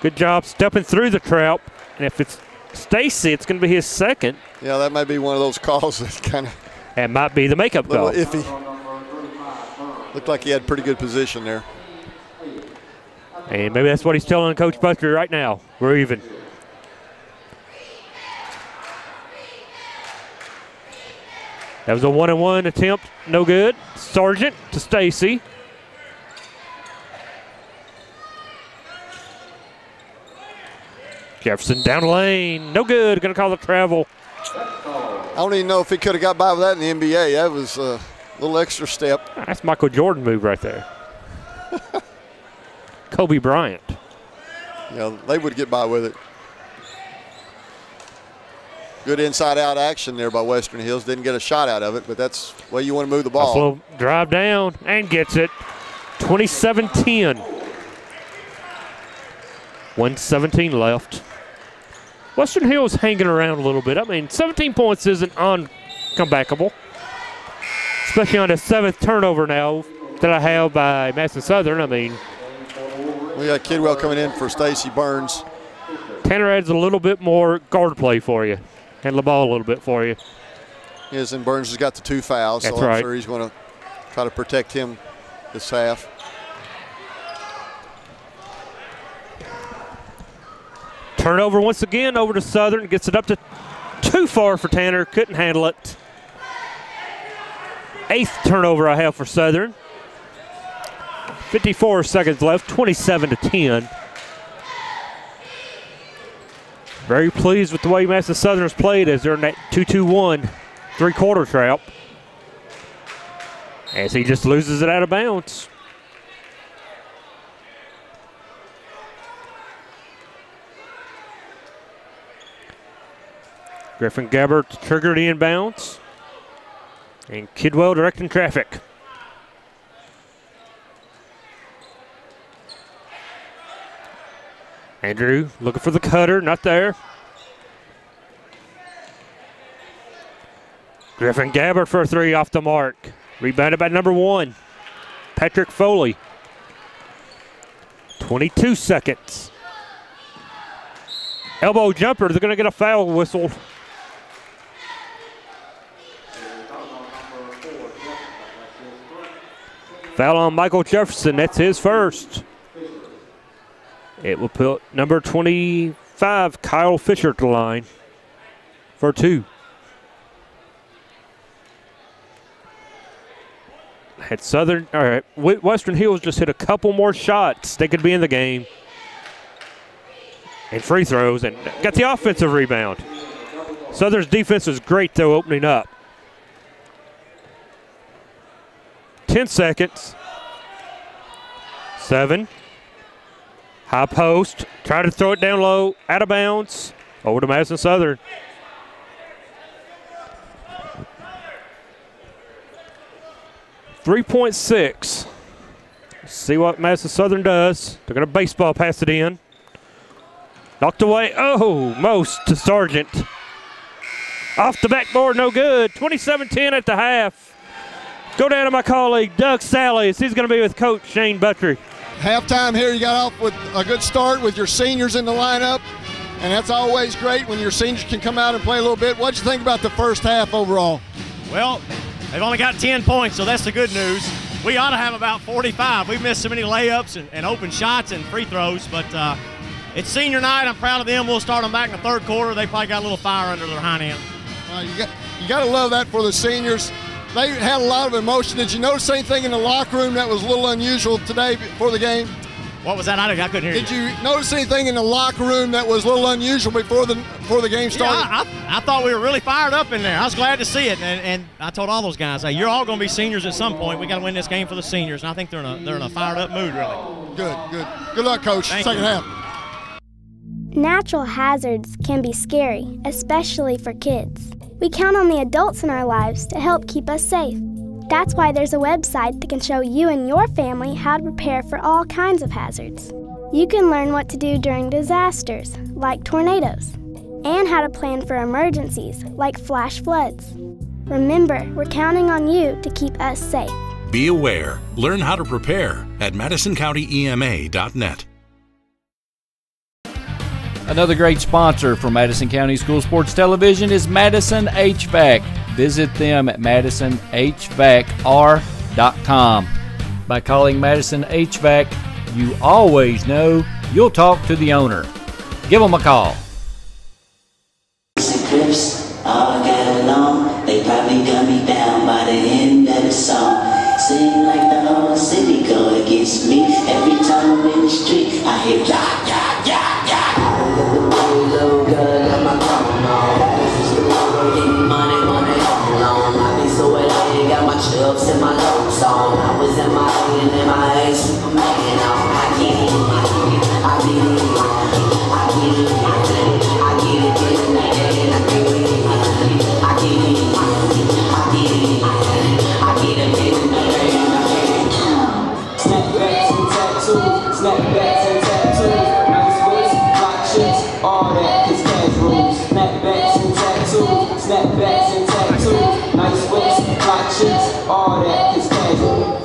Speaker 4: Good job stepping through the trap. And if it's Stacy, it's going to be his second.
Speaker 5: Yeah, that might be one of those calls that kind of.
Speaker 4: That might be the makeup
Speaker 5: little
Speaker 4: call.
Speaker 5: Iffy. Looked like he had pretty good position there.
Speaker 4: And maybe that's what he's telling Coach Butcher right now. We're even. That was a 1-and-1 attempt. No good. Sargent to Stacy. Jefferson down the lane. No good. Going to call the travel.
Speaker 5: I don't even know if he could have got by with that in the NBA. That was a little extra step.
Speaker 4: That's Michael Jordan move right there. Kobe Bryant.
Speaker 5: Yeah, they would get by with it. Good inside-out action there by Western Hills. Didn't get a shot out of it, but that's the way you want to move the ball.
Speaker 4: Buffalo drive down and gets it. 27-10. 1:17 left. Western Hills hanging around a little bit. I mean, 17 points isn't uncomebackable, especially on the 7th turnover now that I have by Madison Southern. I mean,
Speaker 5: we got Kidwell coming in for Stacy Burns.
Speaker 4: Tanner adds a little bit more guard play for you. Handle the ball a little bit for you.
Speaker 5: Yes, and Burns has got the 2 fouls,
Speaker 4: That's
Speaker 5: so I'm
Speaker 4: right.
Speaker 5: sure he's going to try to protect him this half.
Speaker 4: Turnover once again over to Southern. Gets it up to too far for Tanner. Couldn't handle it. 8th turnover I have for Southern. 54 seconds left. 27-10. Very pleased with the way Madison Southern has played as they're in that 2-2-1 3-quarter trap. As he just loses it out of bounds. Griffin Gabbert triggered the inbounds. And Kidwell directing traffic. Andrew looking for the cutter, not there. Griffin Gabbert for a 3 off the mark. Rebounded by number 1, Patrick Foley. 22 seconds. Elbow jumper, they're going to get a foul whistle. Foul on Michael Jefferson, that's his first. It will put number 25, Kyle Fisher, to the line for 2. Had Southern, all right, Western Hills just hit a couple more shots. They could be in the game. And free throws, and got the offensive rebound. Southern's defense is great, though, opening up. 10 seconds. 7. High post. Try to throw it down low. Out of bounds. Over to Madison Southern. .6. See what Madison Southern does. They're going to baseball pass it in. Knocked away. Oh, most to Sargent. Off the backboard, no good. 27-10 at the half. Go down to my colleague, Doug Sallis. He's going to be with Coach Shane Buttrey.
Speaker 5: Halftime here, you got off with a good start with your seniors in the lineup, and that's always great when your seniors can come out and play a little bit. What'd you think about the first half overall?
Speaker 7: Well, they've only got 10 points, so that's the good news. We ought to have about 45. We've missed so many layups and open shots and free throws, but it's senior night. I'm proud of them. We'll start them back in the 3rd quarter. They probably got a little fire under their hind end.
Speaker 5: You got to love that for the seniors. They had a lot of emotion. Did you notice anything in the locker room that was a little unusual today before the game?
Speaker 7: What was that? I couldn't hear you.
Speaker 5: Did you notice anything in the locker room that was a little unusual before the game started?
Speaker 7: Yeah, I thought we were really fired up in there. I was glad to see it, and I told all those guys, hey, you're all going to be seniors at some point. We got to win this game for the seniors, and I think they're in a fired up mood, really.
Speaker 5: Good luck, Coach. Second half.
Speaker 8: Natural hazards can be scary, especially for kids. We count on the adults in our lives to help keep us safe. That's why there's a website that can show you and your family how to prepare for all kinds of hazards. You can learn what to do during disasters, like tornadoes, and how to plan for emergencies, like flash floods. Remember, we're counting on you to keep us safe.
Speaker 9: Be aware. Learn how to prepare at MadisonCountyEMA.net.
Speaker 1: Another great sponsor for Madison County School Sports Television is Madison HVAC. Visit them at MadisonHVACR.com. By calling Madison HVAC, you always know you'll talk to the owner. Give them a call.
Speaker 10: All got along, they probably gun me down by the end of the song. Seem like the whole city go against me. Every time I'm in the street, I hear ya, ya, ya, ya. I got the big little gun at my phone on. This is the one where getting money all alone. I be so elated, got my chucks and my lows on. I was in my head and my ass Superman on. I get it, I get it, I get it, I get it, get it, I get it.
Speaker 11: Snapbacks and tattoos, snapbacks and tattoos, nice waist, fly chicks, all that is cash rules. Snapbacks and tattoos, snapbacks and tattoos, nice waist, fly chicks, all that is cash rules.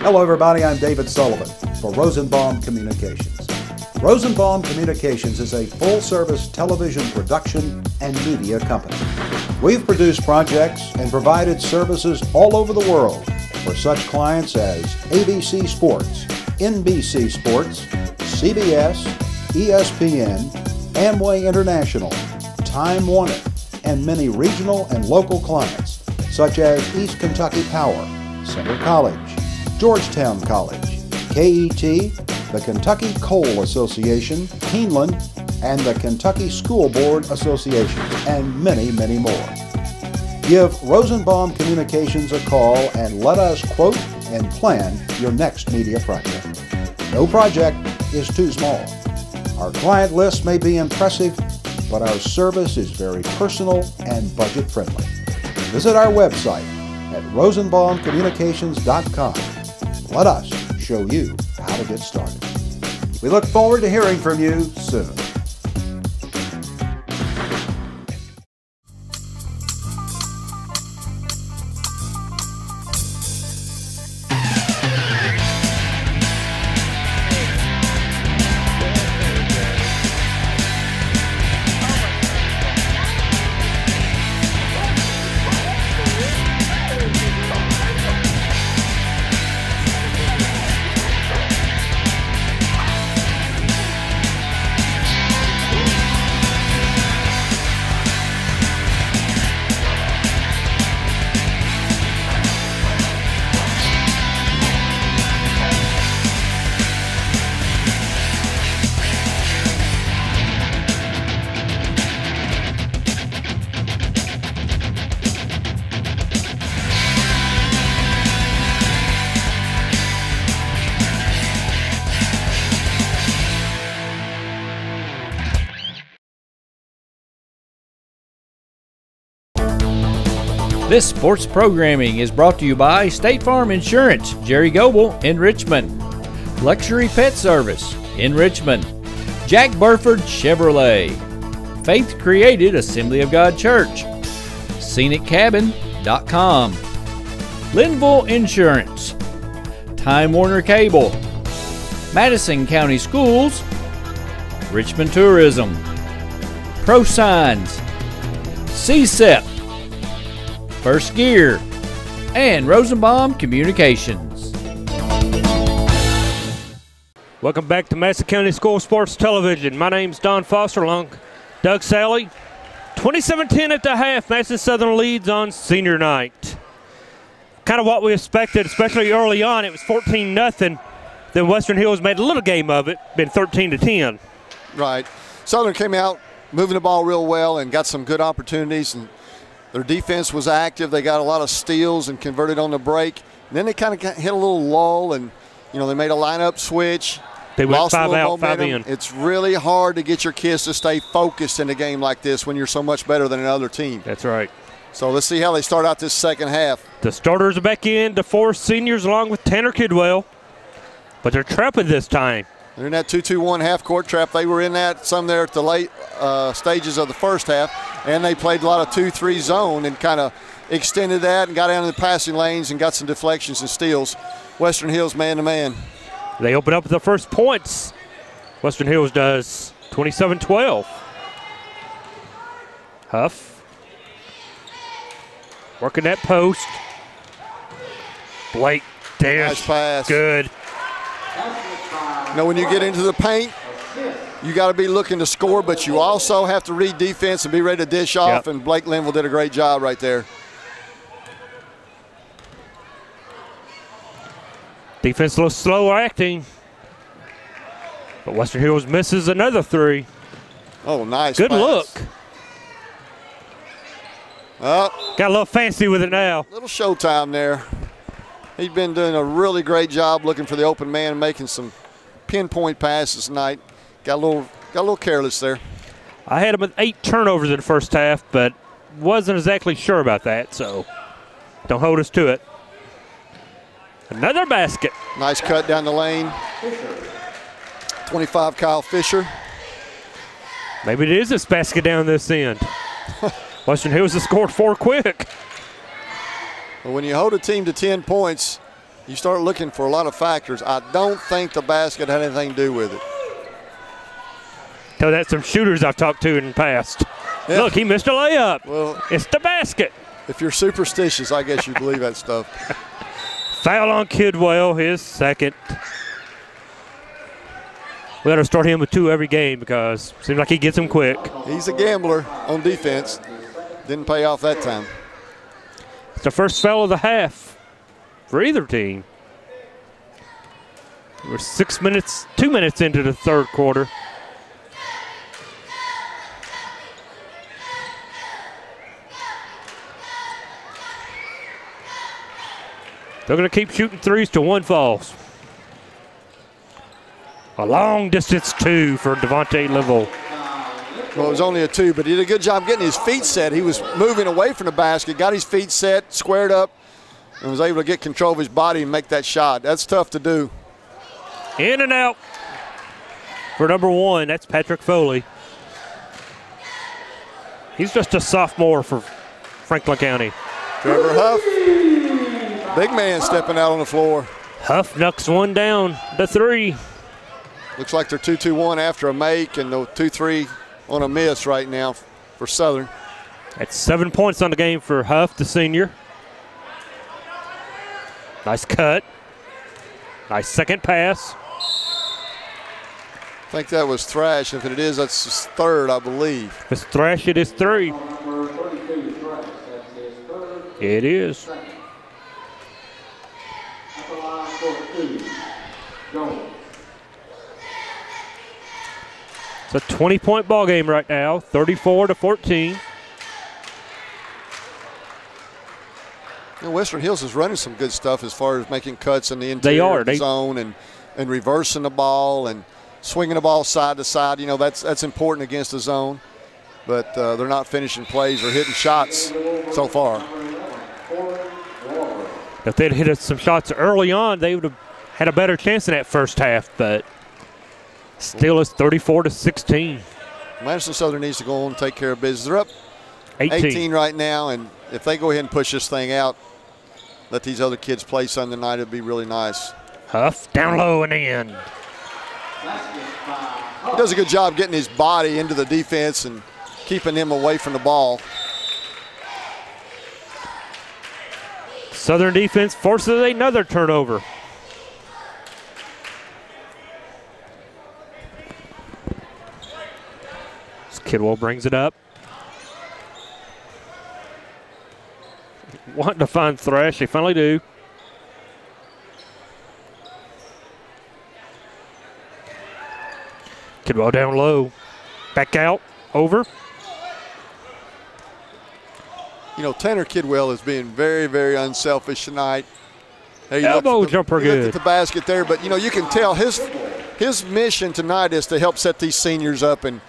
Speaker 12: Hello everybody, I'm David Sullivan for Rosenbaum Communications. Rosenbaum Communications is a full-service television production and media company. We've produced projects and provided services all over the world for such clients as ABC Sports, NBC Sports, CBS, ESPN, Amway International, Time Warner, and many regional and local clients such as East Kentucky Power, Center College, Georgetown College, KET, the Kentucky Coal Association, Keeneland, and the Kentucky School Board Association, and many, many more. Give Rosenbaum Communications a call and let us quote and plan your next media project. No project is too small. Our client list may be impressive, but our service is very personal and budget friendly. Visit our website at rosenbaumcommunications.com. Let us show you how to get started. We look forward to hearing from you soon.
Speaker 1: This sports programming is brought to you by State Farm Insurance, Jerry Goble in Richmond, Luxury Pet Service in Richmond, Jack Burford Chevrolet, Faith Created Assembly of God Church, ScenicCabin.com, Linville Insurance, Time Warner Cable, Madison County Schools, Richmond Tourism, ProSigns, CSEP, First Gear, and Rosenbaum Communications.
Speaker 4: Welcome back to Madison County School Sports Television. My name's Don Foster along Doug Sally. 27-10 at the half. Madison Southern leads on senior night. Kind of what we expected, especially early on. It was 14-0. Then Western Hills made a little game of it, been 13-10.
Speaker 5: Right. Southern came out moving the ball real well and got some good opportunities, and their defense was active. They got a lot of steals and converted on the break. And then they kind of hit a little lull, and they made a lineup switch.
Speaker 4: They went
Speaker 5: lost
Speaker 4: 5
Speaker 5: a little
Speaker 4: out, 5
Speaker 5: momentum.
Speaker 4: in.
Speaker 5: It's really hard to get your kids to stay focused in a game like this when you're so much better than another team.
Speaker 4: That's right.
Speaker 5: So let's see how they start out this second half.
Speaker 4: The starters are back in, the 4 seniors along with Tanner Kidwell, but they're trapping this time.
Speaker 5: They're in that 2-2-1 half-court trap. They were in that some there at the late stages of the first half, and they played a lot of 2-3 zone and kind of extended that and got down in the passing lanes and got some deflections and steals. Western Hills man-to-man.
Speaker 4: They open up the first points. Western Hills does 27-12. Huff. Working that post. Blake Dash.
Speaker 5: Nice pass.
Speaker 4: Good.
Speaker 5: When you get into the paint, you got to be looking to score, but you also have to read defense and be ready to dish off, and Blake Linville did a great job right there.
Speaker 4: Defense a little slow acting, but Western Hills misses another 3.
Speaker 5: Oh, nice
Speaker 4: Good
Speaker 5: pass.
Speaker 4: look.
Speaker 5: Got
Speaker 4: a little fancy with it now.
Speaker 5: Little showtime there. He's been doing a really great job looking for the open man and making some pinpoint passes tonight. Got a little careless there.
Speaker 4: I had him with 8 turnovers in the first half, but wasn't exactly sure about that, so don't hold us to it. Another basket.
Speaker 5: Nice cut down the lane. 25, Kyle Fisher.
Speaker 4: Maybe it is this basket down this end. Western Hills has scored 4 quick.
Speaker 5: Well, when you hold a team to 10 points, you start looking for a lot of factors. I don't think the basket had anything to do with it.
Speaker 4: Tell that some shooters I've talked to in the past. Yeah. Look, he missed a layup.
Speaker 5: Well,
Speaker 4: it's the basket.
Speaker 5: If you're superstitious, I guess you believe that stuff.
Speaker 4: Foul on Kidwell, his second. We got to start him with 2 every game because it seems like he gets them quick.
Speaker 5: He's a gambler on defense. Didn't pay off that time.
Speaker 4: It's the first foul of the half for either team. We're 2 minutes into the third quarter. They're going to keep shooting 3s till 1 falls. A long distance 2 for Devontae Linville.
Speaker 5: Well, it was only a 2, but he did a good job getting his feet set. He was moving away from the basket, got his feet set, squared up, and was able to get control of his body and make that shot. That's tough to do.
Speaker 4: In and out for number 1. That's Patrick Foley. He's just a sophomore for Franklin County.
Speaker 5: Trevor Huff, big man stepping out on the floor.
Speaker 4: Huff knocks one down, the 3.
Speaker 5: Looks like they're 2-2-1 after a make and the 2-3 on a miss right now for Southern.
Speaker 4: That's 7 points on the game for Huff, the senior. Nice cut. Nice second pass.
Speaker 5: I think that was Thrash. If it is, that's his 3rd, I believe.
Speaker 4: If it's Thrash, it is 3. It is. It's a 20-point ball game right now, 34-14.
Speaker 5: Western Hills is running some good stuff as far as making cuts in the interior of the zone and reversing the ball and swinging the ball side to side. That's important against the zone, but they're not finishing plays or hitting shots so far.
Speaker 4: If they'd hit some shots early on, they would have had a better chance in that first half, but still it's 34-16.
Speaker 5: Madison Southern needs to go on and take care of business. They're up 18 right now, and if they go ahead and push this thing out, let these other kids play Sunday night, it'd be really nice.
Speaker 4: Huff down low and in.
Speaker 5: He does a good job getting his body into the defense and keeping him away from the ball.
Speaker 4: Southern defense forces another turnover. Kidwell brings it up. Wanting to find Thrash, they finally do. Kidwell down low. Back out, over.
Speaker 5: You know, Tanner Kidwell is being very, very unselfish tonight. Hey,
Speaker 4: elbow jumper good.
Speaker 5: Looked at the basket there, but, you know, you can tell his mission tonight is to help set these seniors up and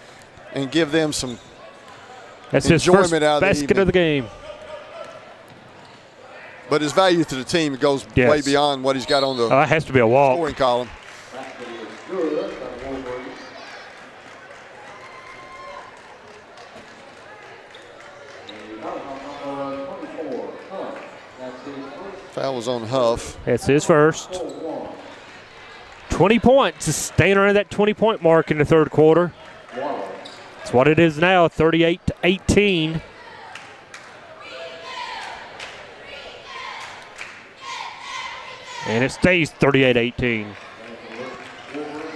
Speaker 5: give them some
Speaker 4: That's his first
Speaker 5: enjoyment out of
Speaker 4: basket of the game.
Speaker 5: But his value to the team goes way beyond what he's got on the
Speaker 4: that has to be a walk.
Speaker 5: Scoring column. Foul was on Huff.
Speaker 4: That's his first. 20 points, staying around that 20-point mark in the third quarter. That's what it is now, 38-18. And it stays 38-18.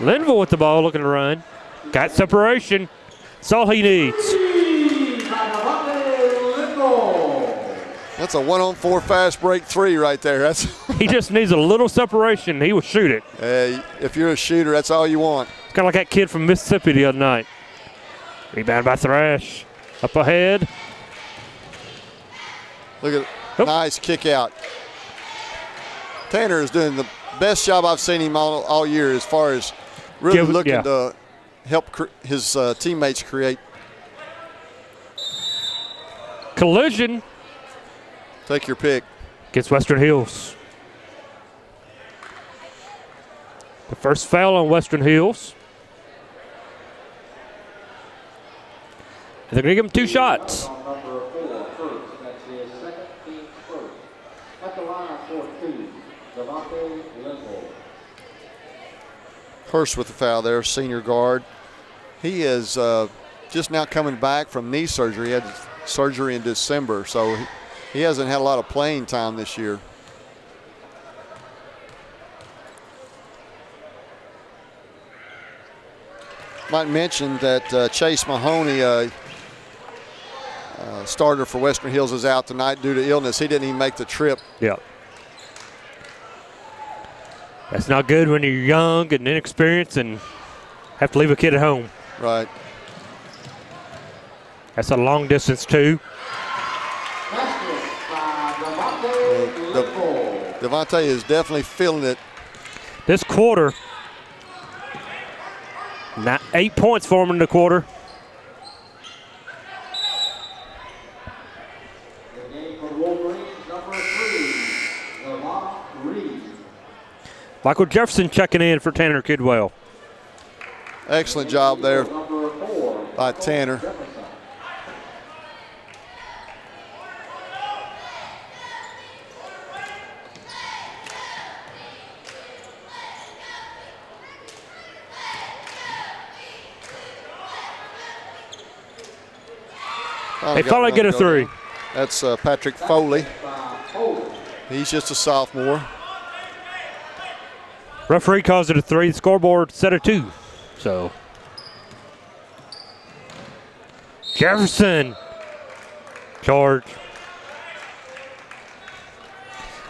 Speaker 4: Linville with the ball, looking to run. Got separation. That's all he needs.
Speaker 5: That's a 1-on-4 fast break three right there.
Speaker 4: He just needs a little separation. He will shoot it.
Speaker 5: If you're a shooter, that's all you want.
Speaker 4: It's kind of like that kid from Mississippi the other night. Rebound by Thrash. Up ahead.
Speaker 5: Look at it. Nice kick out. Tanner is doing the best job I've seen him all year as far as really looking to help his teammates create.
Speaker 4: Collision.
Speaker 5: Take your pick.
Speaker 4: Against Western Hills. The first foul on Western Hills. And they're going to give him 2 shots.
Speaker 5: Hurst with the foul there, senior guard. He is just now coming back from knee surgery. He had surgery in December, so he hasn't had a lot of playing time this year. Might mention that Chase Mahoney, starter for Western Hills, is out tonight due to illness. He didn't even make the trip.
Speaker 4: Yeah. That's not good when you're young and inexperienced and have to leave a kid at home.
Speaker 5: Right.
Speaker 4: That's a long distance too.
Speaker 5: Devontae is definitely feeling it.
Speaker 4: This quarter, 8 points for him in the quarter. Michael Jefferson checking in for Tanner Kidwell.
Speaker 5: Excellent job there by Tanner.
Speaker 4: They finally get a 3.
Speaker 5: That's Patrick Foley. He's just a sophomore.
Speaker 4: Referee calls it a 3. The scoreboard set a 2. So Jefferson. Charge.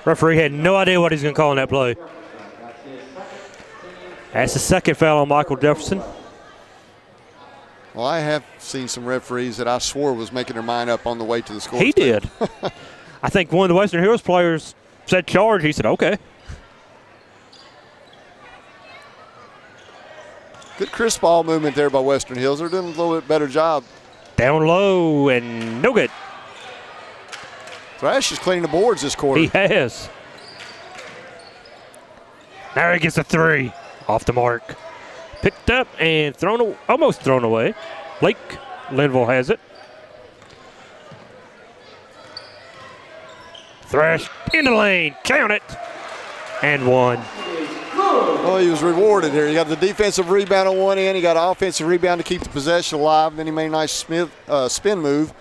Speaker 4: Referee had no idea what he's going to call in that play. That's the second foul on Michael Jefferson.
Speaker 5: Well, I have seen some referees that I swore was making their mind up on the way to the score.
Speaker 4: He did. I think one of the Western Hills players said charge. He said, okay.
Speaker 5: Good crisp ball movement there by Western Hills. They're doing a little bit better job.
Speaker 4: Down low and no good.
Speaker 5: Thrash is cleaning the boards this quarter.
Speaker 4: He has. Now he gets a 3 off the mark. Picked up and almost thrown away. Blake Linville has it. Thrash in the lane, count it, and 1.
Speaker 5: Well, he was rewarded here. He got the defensive rebound on one end. He got an offensive rebound to keep the possession alive. Then he made a nice spin move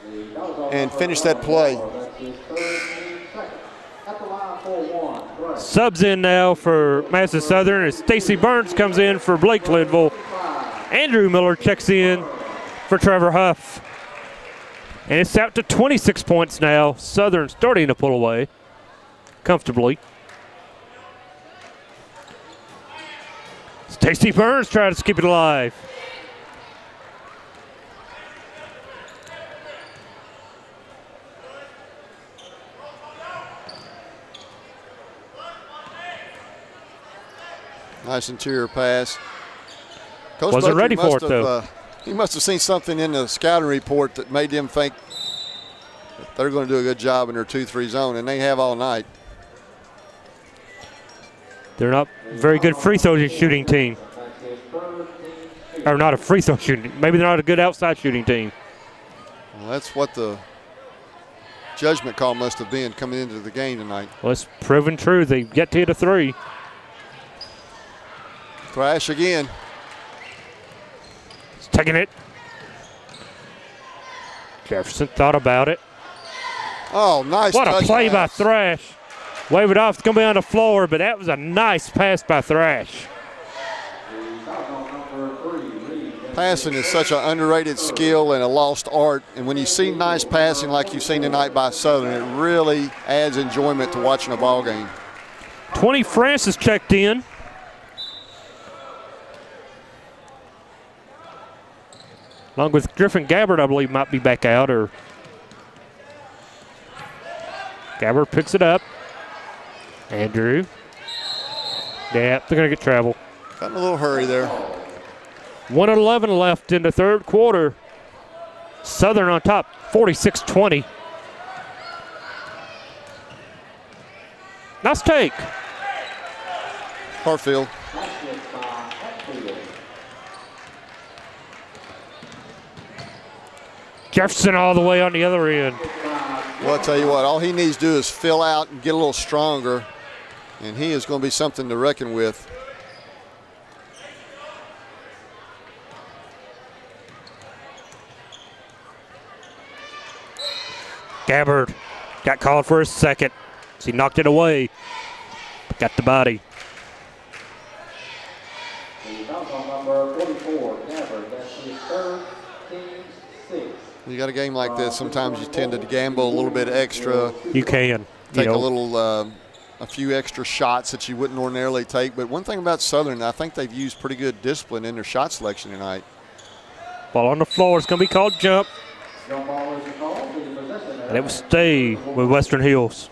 Speaker 5: and finished that play.
Speaker 4: Subs in now for Madison Southern as Stacy Burns comes in for Blake Linville. Andrew Miller checks in for Trevor Huff. And it's out to 26 points now. Southern starting to pull away comfortably. Stacy Burns trying to keep it alive.
Speaker 5: Nice interior pass. Coach
Speaker 4: Wasn't
Speaker 5: Buckley
Speaker 4: ready for it, though.
Speaker 5: He must have seen something in the scouting report that made them think that they're going to do a good job in their 2-3 zone, and they have all night.
Speaker 4: They're not very good free throw shooting team. Or not a free throw shooting. Maybe they're not a good outside shooting team.
Speaker 5: Well, that's what the judgment call must have been coming into the game tonight.
Speaker 4: Well, it's proven true. They get to hit a three.
Speaker 5: Thrash again.
Speaker 4: He's taking it. Jefferson thought about it.
Speaker 5: Oh, nice.
Speaker 4: What a play by
Speaker 5: pass.
Speaker 4: Thrash. Wave it off. It's going to be on the floor, but that was a nice pass by Thrash.
Speaker 5: Passing is such an underrated skill and a lost art, and when you see nice passing like you've seen tonight by Southern, it really adds enjoyment to watching a ball game.
Speaker 4: 20 Francis checked in. Along with Griffin Gabbard, I believe, might be back out. Or Gabbard picks it up. Andrew. Yeah, they're going to get travel.
Speaker 5: Got in a little hurry there.
Speaker 4: 1:11 left in the third quarter. Southern on top, 46-20. Nice take.
Speaker 5: Hartfield.
Speaker 4: Jefferson all the way on the other end.
Speaker 5: Well, I'll tell you what, all he needs to do is fill out and get a little stronger, and he is going to be something to reckon with.
Speaker 4: Gabbard got called for a second. So he knocked it away. Got the body.
Speaker 5: You got a game like this, sometimes you tend to gamble a little bit extra.
Speaker 4: You can.
Speaker 5: Take a few extra shots that you wouldn't ordinarily take. But one thing about Southern, I think they've used pretty good discipline in their shot selection tonight.
Speaker 4: Ball on the floor. It's going to be called jump. And it will stay with Western Hills.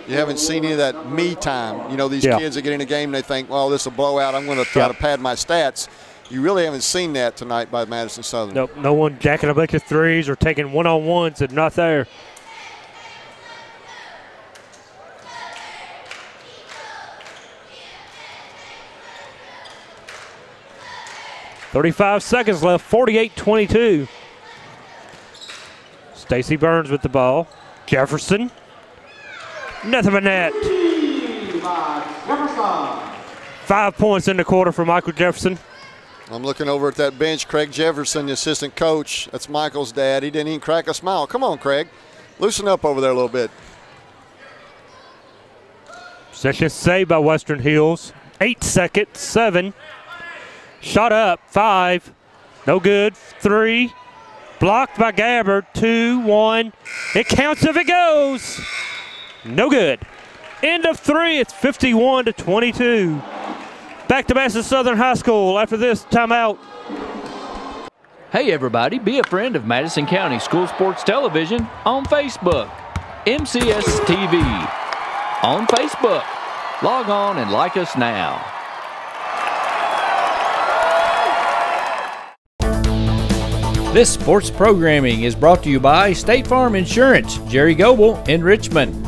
Speaker 5: You haven't seen any of that me time. You know, these kids that get in a game and they think, well, this is a blowout. I'm going to try to pad my stats. You really haven't seen that tonight by Madison Southern.
Speaker 4: Nope, no one jacking a bunch of threes or taking one-on-ones and not there. .35 seconds left, 48-22. Stacy Burns with the ball. Jefferson. Nothing but net. 5 points in the quarter for Michael Jefferson.
Speaker 5: I'm looking over at that bench. Craig Jefferson, the assistant coach. That's Michael's dad. He didn't even crack a smile. Come on, Craig. Loosen up over there a little bit.
Speaker 4: Possession saved by Western Hills. 8 seconds, 7. Shot up, 5. No good, 3. Blocked by Gabbard, 2, 1. It counts if it goes. No good. End of 3, it's 51-22. Back to Madison Southern High School after this timeout.
Speaker 1: Hey everybody, be a friend of Madison County School Sports Television on Facebook. MCS TV on Facebook. Log on and like us now. This sports programming is brought to you by State Farm Insurance, Jerry Goble in Richmond.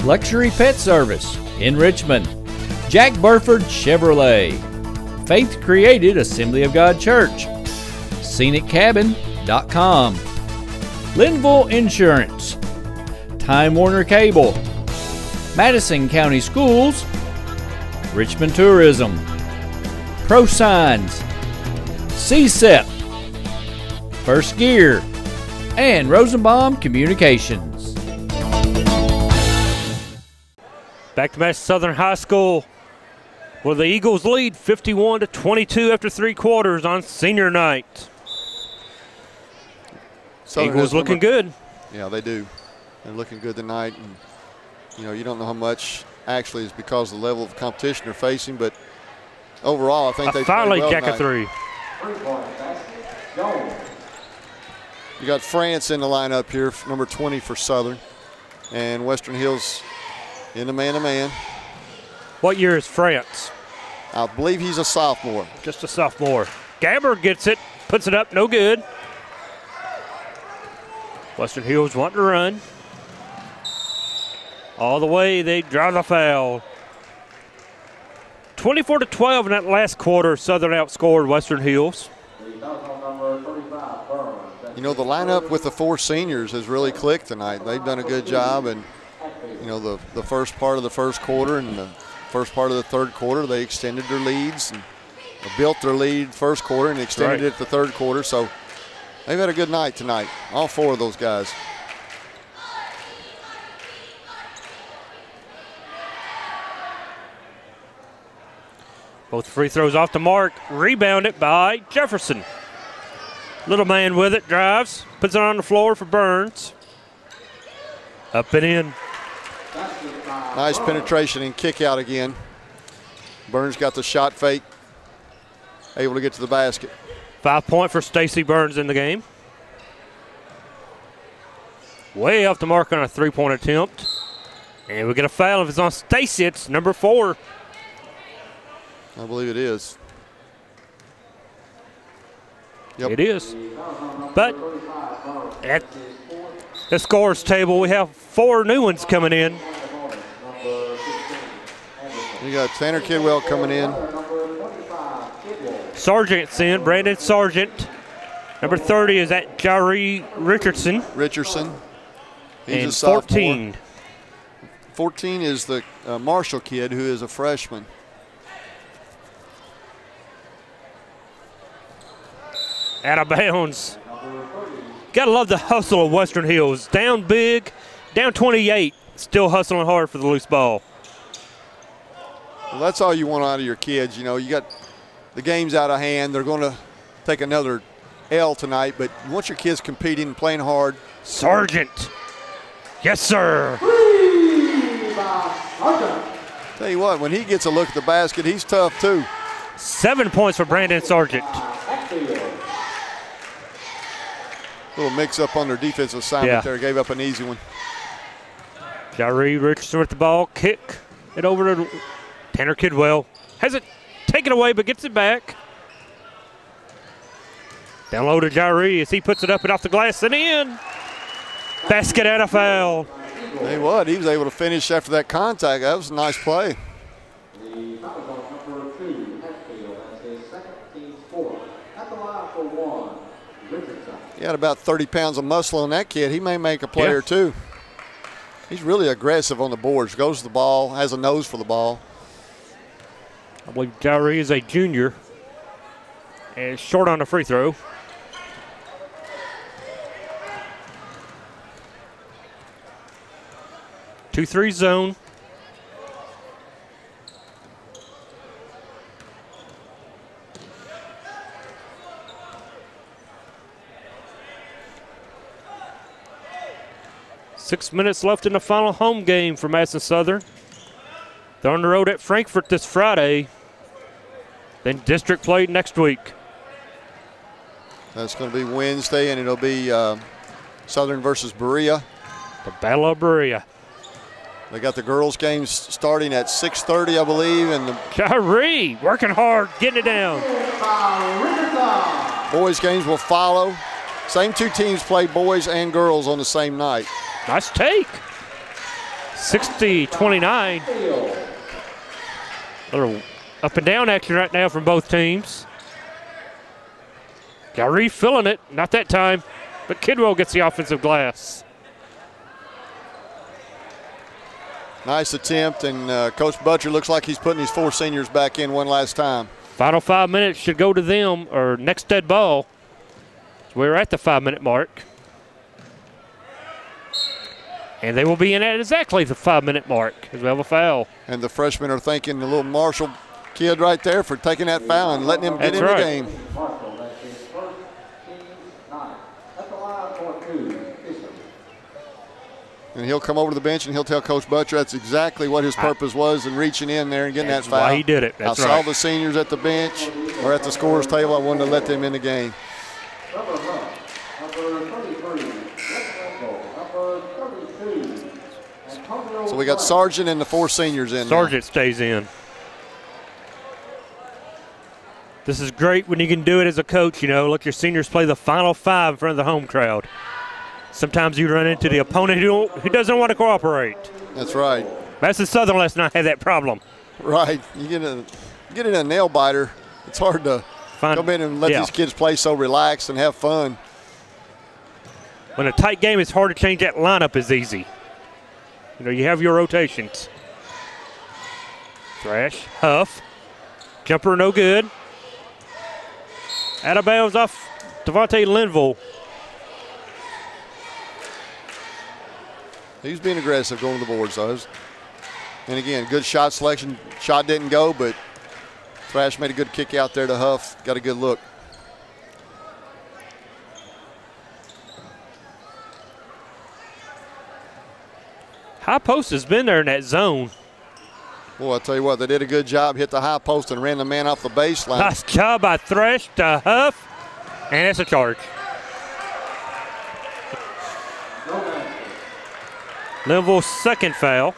Speaker 1: Luxury Pet Service in Richmond. Jack Burford Chevrolet. Faith Created Assembly of God Church. ScenicCabin.com. Linville Insurance. Time Warner Cable. Madison County Schools, Richmond Tourism, ProSigns, CSEP, First Gear, and Rosenbaum Communications.
Speaker 4: Back to Madison Southern High School, where the Eagles lead 51-22 after 3 quarters on senior night.
Speaker 5: Southern
Speaker 4: Eagles looking good.
Speaker 5: Yeah, they do. They're looking good tonight. And, you know, you don't know how much actually is because of the level of competition they're facing, but overall, I think they
Speaker 4: finally
Speaker 5: played well
Speaker 4: jack a
Speaker 5: tonight.
Speaker 4: 3.
Speaker 5: You got France in the lineup here, number 20 for Southern, and Western Hills in the man-to-man.
Speaker 4: What year is France?
Speaker 5: I believe he's a sophomore.
Speaker 4: Just a sophomore. Gabber gets it, puts it up, no good. Western Hills wanting to run. All the way, they draw the foul. 24-12 in that last quarter, Southern outscored Western Hills.
Speaker 5: You know, the lineup with the 4 seniors has really clicked tonight. They've done a good job, and, you know, the first part of the first quarter and the first part of the third quarter, they extended their leads and built their lead first quarter and extended it the third quarter. So they've had a good night tonight, all 4 of those guys.
Speaker 4: Both free throws off the mark, rebounded by Jefferson. Little man with it, drives, puts it on the floor for Burns. Up and in.
Speaker 5: Nice penetration and kick out again. Burns got the shot fake, able to get to the basket.
Speaker 4: 5 point for Stacy Burns in the game. Way off the mark on a 3-point attempt. And we get a foul. If it's on Stacy, it's number 4.
Speaker 5: I believe it is. Yep.
Speaker 4: It is. But at the scores table, we have 4 new ones coming in.
Speaker 5: You got Tanner Kidwell coming in.
Speaker 4: Sargent's in, Brandon Sargent. Number 30 is at Jari Richardson.
Speaker 5: He's
Speaker 4: and
Speaker 5: a sophomore.
Speaker 4: 14.
Speaker 5: 14 is the Marshall kid, who is a freshman.
Speaker 4: Out of bounds. Gotta love the hustle of Western Hills. Down big, down 28, still hustling hard for the loose ball.
Speaker 5: Well, that's all you want out of your kids. You know, you got the game's out of hand. They're going to take another L tonight, but you want your kids competing and playing hard.
Speaker 4: Sargent. Yes, sir.
Speaker 5: Tell you what, when he gets a look at the basket, he's tough too.
Speaker 4: 7 points for Brandon Sargent.
Speaker 5: Little mix-up on their defensive assignment there. Gave up an easy one.
Speaker 4: Jari Richardson with the ball. Kick it over to Tanner Kidwell. Has it taken away, but gets it back. Down low to Jari as he puts it up and off the glass and in. Basket and a foul.
Speaker 5: Tell you what, he was able to finish after that contact. That was a nice play. He had about 30 pounds of muscle on that kid. He may make a play or two. He's really aggressive on the boards. Goes to the ball, has a nose for the ball.
Speaker 4: I believe Jari is a junior and short on the free throw. Two-three zone. Six minutes left in the final home game for Madison Southern. They're on the road at Frankfort this Friday. Then district play next week.
Speaker 5: That's going to be Wednesday, and it'll be Southern versus Berea.
Speaker 4: The Battle of Berea.
Speaker 5: They got the girls' games starting at 6:30, I believe. And the
Speaker 4: Jari working hard, getting it down.
Speaker 5: Boys' games will follow. Same 2 teams play boys and girls on the same night.
Speaker 4: Nice take. 60-29. Little up and down action right now from both teams. Jari filling it, not that time, but Kidwell gets the offensive glass.
Speaker 5: Nice attempt, and Coach Butcher looks like he's putting his 4 seniors back in one last time.
Speaker 4: Final 5 minutes should go to them, or next dead ball. We're at the 5-minute mark. And they will be in at exactly the 5-minute mark as we have a foul.
Speaker 5: And the freshmen are thanking the little Marshall kid right there for taking that foul and letting him get in the game. And he'll come over to the bench and he'll tell Coach Butcher that's exactly what his purpose was in reaching in there and getting that foul.
Speaker 4: Why he did it. That's
Speaker 5: I saw the seniors at the bench or at the scorer's table. I wanted to let them in the game. So we got Sargent and the 4 seniors in.
Speaker 4: Sargent stays in. This is great when you can do it as a coach, you know. Look, your seniors play the final 5 in front of the home crowd. Sometimes you run into the opponent who doesn't want to cooperate.
Speaker 5: That's right.
Speaker 4: Madison Southern last night had that problem.
Speaker 5: Right. You get in a nail biter, it's hard to come in and let these kids play so relaxed and have fun.
Speaker 4: When a tight game, it's hard to change that lineup as easy. You know, you have your rotations. Thrash, Huff, jumper no good. Out of bounds off Devontae Linville.
Speaker 5: He's being aggressive going to the boards, though. And again, good shot selection. Shot didn't go, but Thrash made a good kick out there to Huff. Got a good look.
Speaker 4: High post has been there in that zone.
Speaker 5: Boy, I tell you what, they did a good job. Hit the high post and ran the man off the baseline.
Speaker 4: Nice job by Thrash to Huff. And it's a charge. Linville's second foul.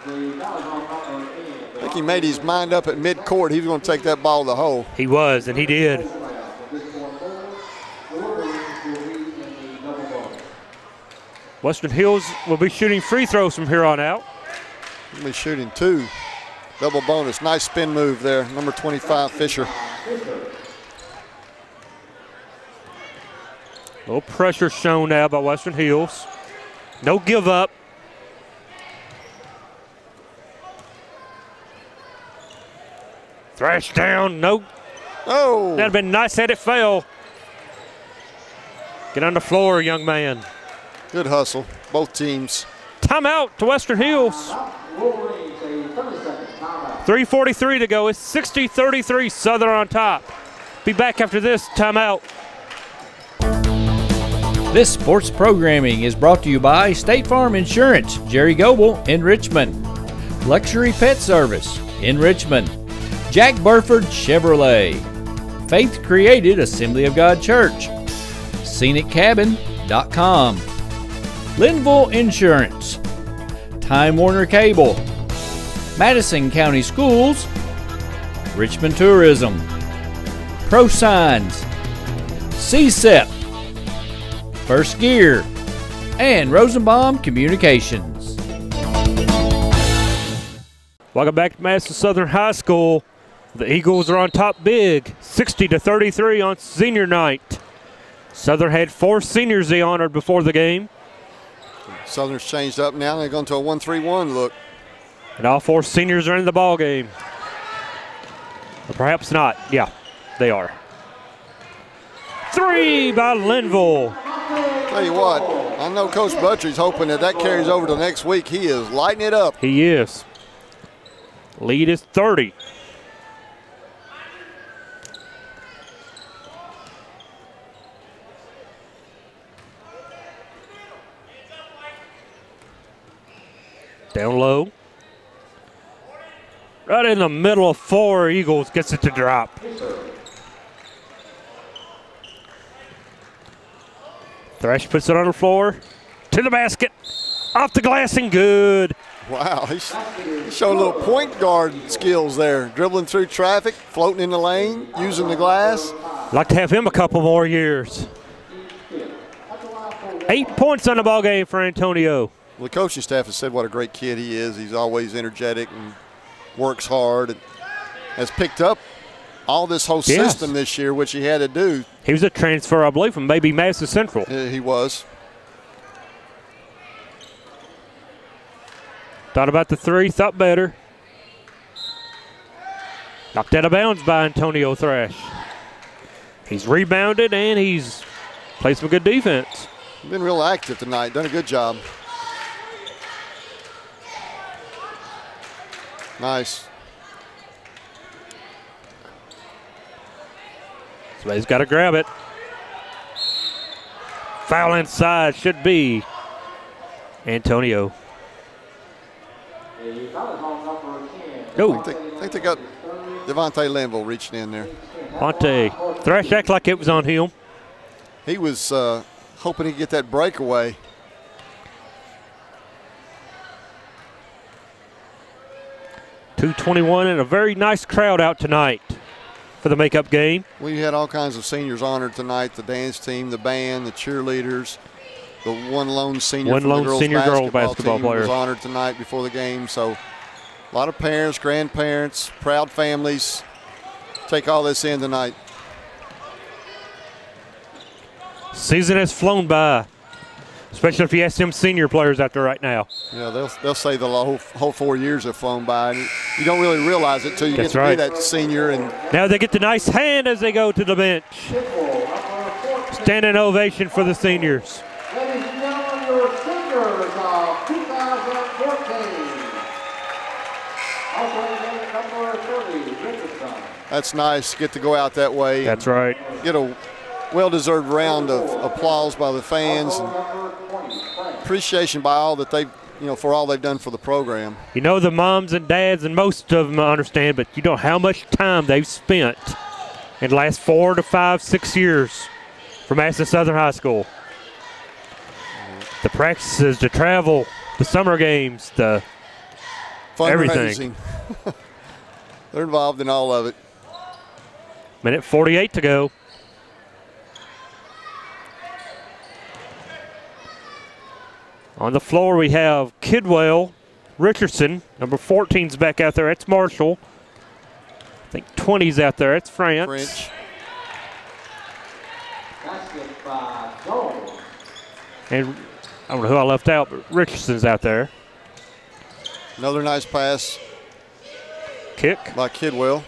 Speaker 5: I think he made his mind up at midcourt. He was going to take that ball to the hole.
Speaker 4: He was, and he did. Western Hills will be shooting free throws from here on out.
Speaker 5: He'll be shooting 2. Double bonus. Nice spin move there. Number 25, Fisher.
Speaker 4: A little pressure shown now by Western Hills. No give up. Thrash down. No.
Speaker 5: Oh.
Speaker 4: That'd have been nice had it fell. Get on the floor, young man.
Speaker 5: Good hustle. Both teams.
Speaker 4: Timeout to Western Hills. 3:43 to go. It's 60-33 Southern on top. Be back after this timeout.
Speaker 1: This sports programming is brought to you by State Farm Insurance, Jerry Goble in Richmond, Luxury Pet Service in Richmond, Jack Burford Chevrolet, Faith Created Assembly of God Church, ScenicCabin.com, Linville Insurance, Time Warner Cable, Madison County Schools, Richmond Tourism, Pro Signs, CSEP, First Gear, and Rosenbaum Communications.
Speaker 4: Welcome back to Madison Southern High School. The Eagles are on top big, 60-33 on senior night. Southern had 4 seniors they honored before the game.
Speaker 5: Southern's changed up now. They're going to a 1-3-1 look.
Speaker 4: And all 4 seniors are in the ball game. Or perhaps not. Yeah, they are. 3 by Linville.
Speaker 5: Tell you what, I know Coach Butcher's hoping that carries over to next week. He is lighting it up.
Speaker 4: He is. Lead is 30. Down low. Right in the middle of 4, Eagles gets it to drop. Thrash puts it on the floor. To the basket. Off the glass and good.
Speaker 5: Wow, he showed a little point guard skills there. Dribbling through traffic, floating in the lane, using the glass.
Speaker 4: Like to have him a couple more years. 8 points on the ball game for Antonio.
Speaker 5: Well, the coaching staff has said what a great kid he is. He's always energetic and works hard and has picked up all this whole system this year, which he had to do.
Speaker 4: He was a transfer, I believe, from maybe Madison Central.
Speaker 5: He was.
Speaker 4: Thought about the three, thought better. Knocked out of bounds by Antonio Thrash. He's rebounded and he's played some good defense.
Speaker 5: Been real active tonight, done a good job. Nice.
Speaker 4: Somebody's got to grab it. Foul inside should be Antonio.
Speaker 5: No. I think they got Devontae Linville reaching in there.
Speaker 4: Devontae. Thrash act like it was on him.
Speaker 5: He was hoping he'd get that breakaway.
Speaker 4: .221 and a very nice crowd out tonight for the makeup game.
Speaker 5: We had all kinds of seniors honored tonight, the dance team, the band, the cheerleaders. The one lone senior girls basketball team
Speaker 4: player
Speaker 5: was honored tonight before the game. So a lot of parents, grandparents, proud families take all this in tonight.
Speaker 4: Season has flown by, especially if you ask them senior players out there right now.
Speaker 5: Yeah, they'll say the whole 4 years have flown by. And you don't really realize it till you get to be that senior. And
Speaker 4: now they get the nice hand as they go to the bench. Standing ovation for the seniors.
Speaker 6: Ladies and gentlemen, your seniors of 2014. Also, number 30, Richardson.
Speaker 5: That's nice. Get to go out that way.
Speaker 4: That's right.
Speaker 5: Get a well-deserved round of applause by the fans and appreciation by all that they've, for all they've done for the program.
Speaker 4: You know, the moms and dads and most of them understand, but you know how much time they've spent in the last 4 to 5, 6 years from Madison Southern High School. The practices, the travel, the summer games, the everything.
Speaker 5: They're involved in all of it.
Speaker 4: Minute 48 to go. On the floor we have Kidwell, Richardson, number 14's back out there. That's Marshall. I think 20's out there. That's France. And I don't know who I left out, but Richardson's out there.
Speaker 5: Another nice pass.
Speaker 4: Kick.
Speaker 5: By Kidwell.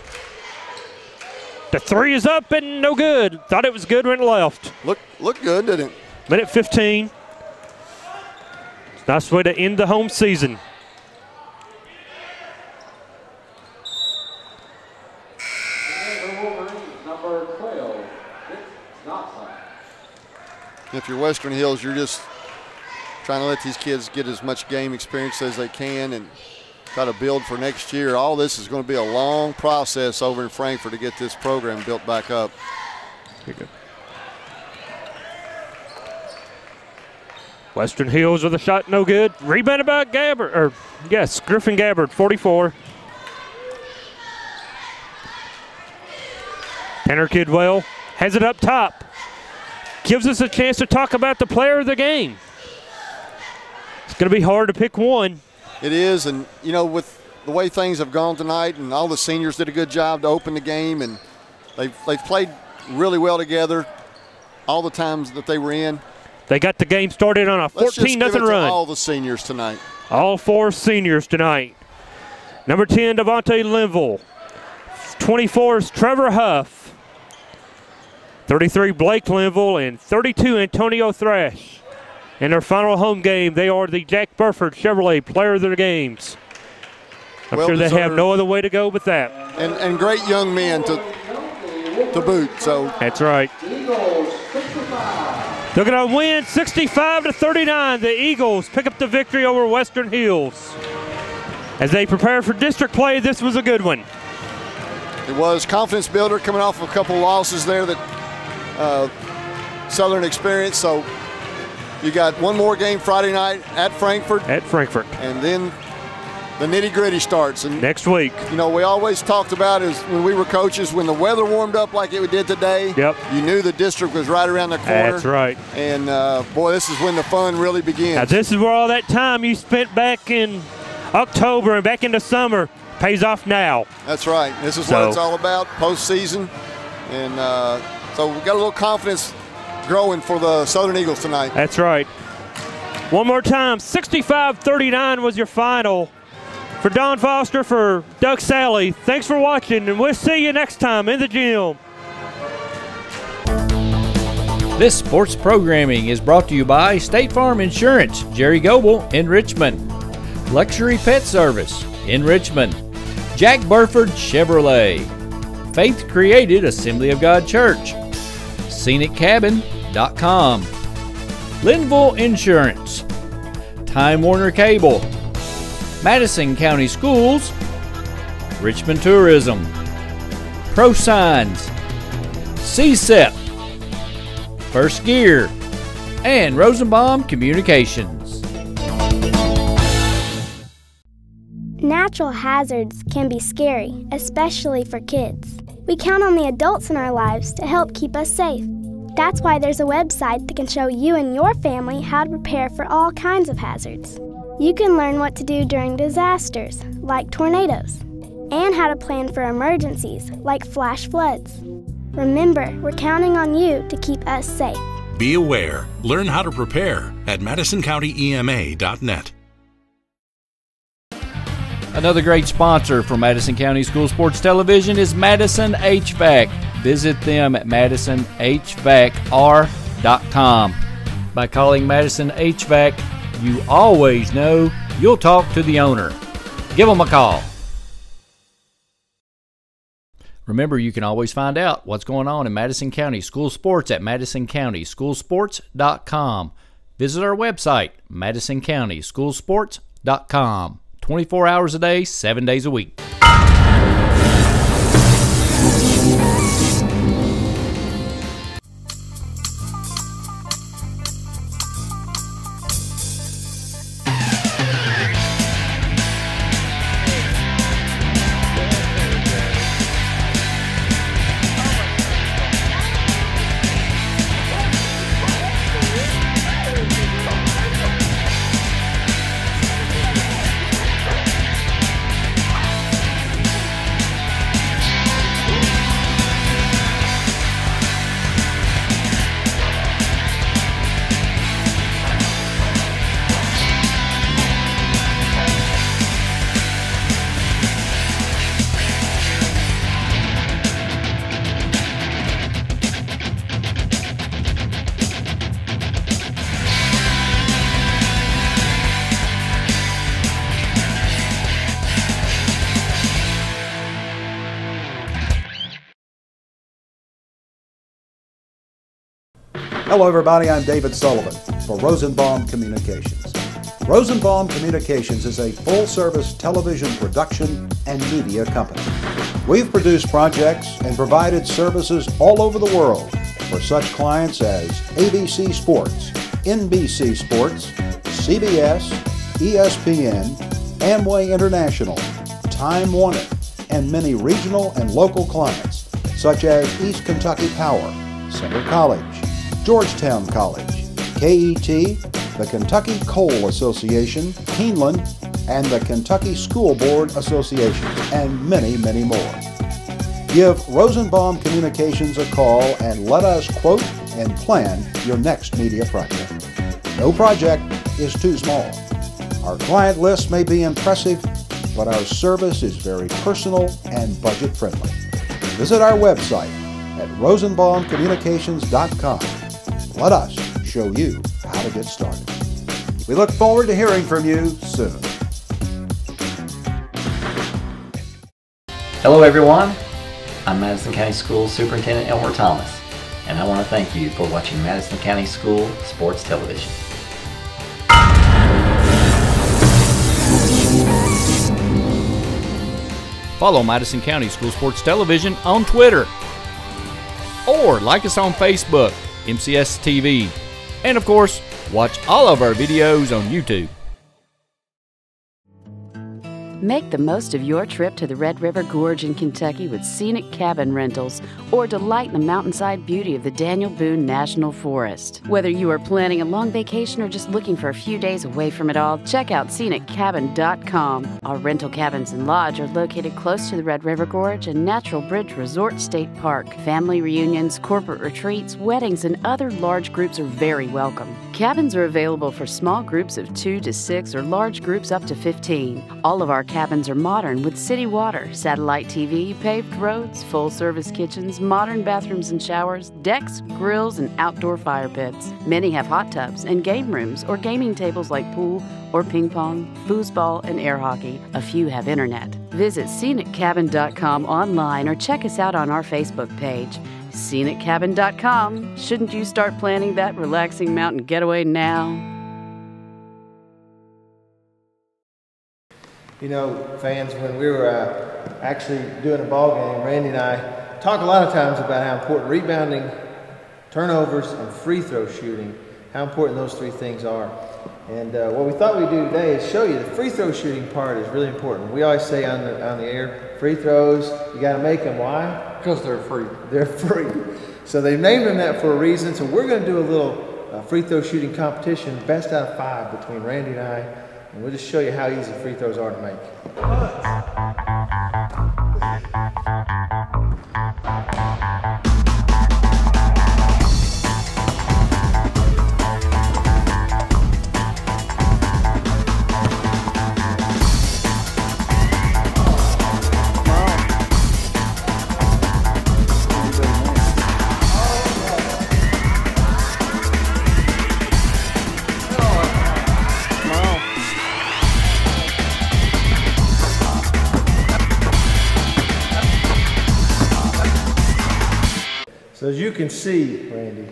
Speaker 4: The three is up and no good. Thought it was good when it left.
Speaker 5: Look good, didn't it?
Speaker 4: Minute 15. Nice way to end the home season.
Speaker 6: Number 12,
Speaker 5: if you're Western Hills, you're just trying to let these kids get as much game experience as they can and try to build for next year. All this is going to be a long process over in Frankfort to get this program built back up.
Speaker 4: Very good. Western Hills with a shot, no good. Rebounded by Gabbard, Griffin Gabbard, 44. Tanner Kidwell has it up top. Gives us a chance to talk about the player of the game. It's going to be hard to pick one.
Speaker 5: It is, and with the way things have gone tonight, and all the seniors did a good job to open the game, and they've played really well together all the times that they were in.
Speaker 4: They got the game started on a 14-0 run.
Speaker 5: All the seniors tonight.
Speaker 4: All 4 seniors tonight. Number 10, Devontae Linville. 24 is Trevor Huff. 33, Blake Linville, and 32, Antonio Thrash. In their final home game, they are the Jack Burford Chevrolet Player of the Games. I'm sure they have no other way to go but that.
Speaker 5: And great young men to boot. So
Speaker 4: that's right. They're going to win 65-39. The Eagles pick up the victory over Western Hills. As they prepare for district play, this was a good one.
Speaker 5: It was confidence builder coming off of a couple losses there that Southern experienced. So you got one more game Friday night at Frankfort. And then the nitty-gritty starts. And
Speaker 4: next week.
Speaker 5: We always talked about is when we were coaches, when the weather warmed up like it did today, you knew the district was right around the corner.
Speaker 4: That's right.
Speaker 5: And, boy, this is when the fun really begins.
Speaker 4: Now, this is where all that time you spent back in October and back in the summer pays off now.
Speaker 5: That's right. This is what it's all about, postseason. And so we've got a little confidence growing for the Southern Eagles tonight.
Speaker 4: That's right. One more time, 65-39 was your final. For Don Foster, for Doug Sally, thanks for watching, and we'll see you next time in the gym.
Speaker 1: This sports programming is brought to you by State Farm Insurance, Jerry Goble in Richmond, Luxury Pet Service in Richmond, Jack Burford Chevrolet, Faith Created Assembly of God Church, ScenicCabin.com, Linville Insurance, Time Warner Cable, Madison County Schools, Richmond Tourism, Pro Signs, CSEP, First Gear, and Rosenbaum Communications.
Speaker 8: Natural hazards can be scary, especially for kids. We count on the adults in our lives to help keep us safe. That's why there's a website that can show you and your family how to prepare for all kinds of hazards. You can learn what to do during disasters, like tornadoes, and how to plan for emergencies, like flash floods. Remember, we're counting on you to keep us safe.
Speaker 9: Be aware. Learn how to prepare at MadisonCountyEMA.net.
Speaker 1: Another great sponsor for Madison County School Sports Television is Madison HVAC. Visit them at MadisonHVACR.com. By calling Madison HVAC, you always know you'll talk to the owner. Give them a call. Remember, you can always find out what's going on in Madison County School Sports at MadisonCountySchoolSports.com. Visit our website, MadisonCountySchoolSports.com. 24 hours a day, 7 days a week.
Speaker 12: Hello everybody, I'm David Sullivan for Rosenbaum Communications. Rosenbaum Communications is a full-service television production and media company. We've produced projects and provided services all over the world for such clients as ABC Sports, NBC Sports, CBS, ESPN, Amway International, Time Warner, and many regional and local clients such as East Kentucky Power, Center College, Georgetown College, KET, the Kentucky Coal Association, Keeneland, and the Kentucky School Board Association, and many, many more. Give Rosenbaum Communications a call and let us quote and plan your next media project. No project is too small. Our client list may be impressive, but our service is very personal and budget friendly. Visit our website at rosenbaumcommunications.com. Let us show you how to get started. We look forward to hearing from you soon.
Speaker 2: Hello everyone, I'm Madison County School Superintendent Elmer Thomas, and I want to thank you for watching Madison County School Sports Television.
Speaker 1: Follow Madison County School Sports Television on Twitter, or like us on Facebook, MCS TV, and of course, watch all of our videos on YouTube.
Speaker 13: Make the most of your trip to the Red River Gorge in Kentucky with scenic cabin rentals, or delight in the mountainside beauty of the Daniel Boone National Forest. Whether you are planning a long vacation or just looking for a few days away from it all, check out sceniccabin.com. Our rental cabins and lodge are located close to the Red River Gorge and Natural Bridge Resort State Park. Family reunions, corporate retreats, weddings, and other large groups are very welcome. Cabins are available for small groups of 2 to 6 or large groups up to 15. All of our cabins are modern with city water, satellite TV, paved roads, full-service kitchens, modern bathrooms and showers, decks, grills, and outdoor fire pits. Many have hot tubs and game rooms or gaming tables like pool or ping pong, foosball, and air hockey. A few have internet. Visit sceniccabin.com online or check us out on our Facebook page. sceniccabin.com. Shouldn't you start planning that relaxing mountain getaway now?
Speaker 14: You know, fans, when we were actually doing a ball game, Randy and I talk a lot of times about how important rebounding, turnovers, and free throw shooting, how important those three things are. And what we thought we'd do today is show you the free throw shooting part is really important. We always say on the air, free throws, you got to make them. Why?
Speaker 15: Because they're free.
Speaker 14: They're free. So they've named them that for a reason. So we're going to do a little free throw shooting competition, best out of 5 between Randy and I. And we'll just show you how easy free throws are to make. So as you can see, Randy,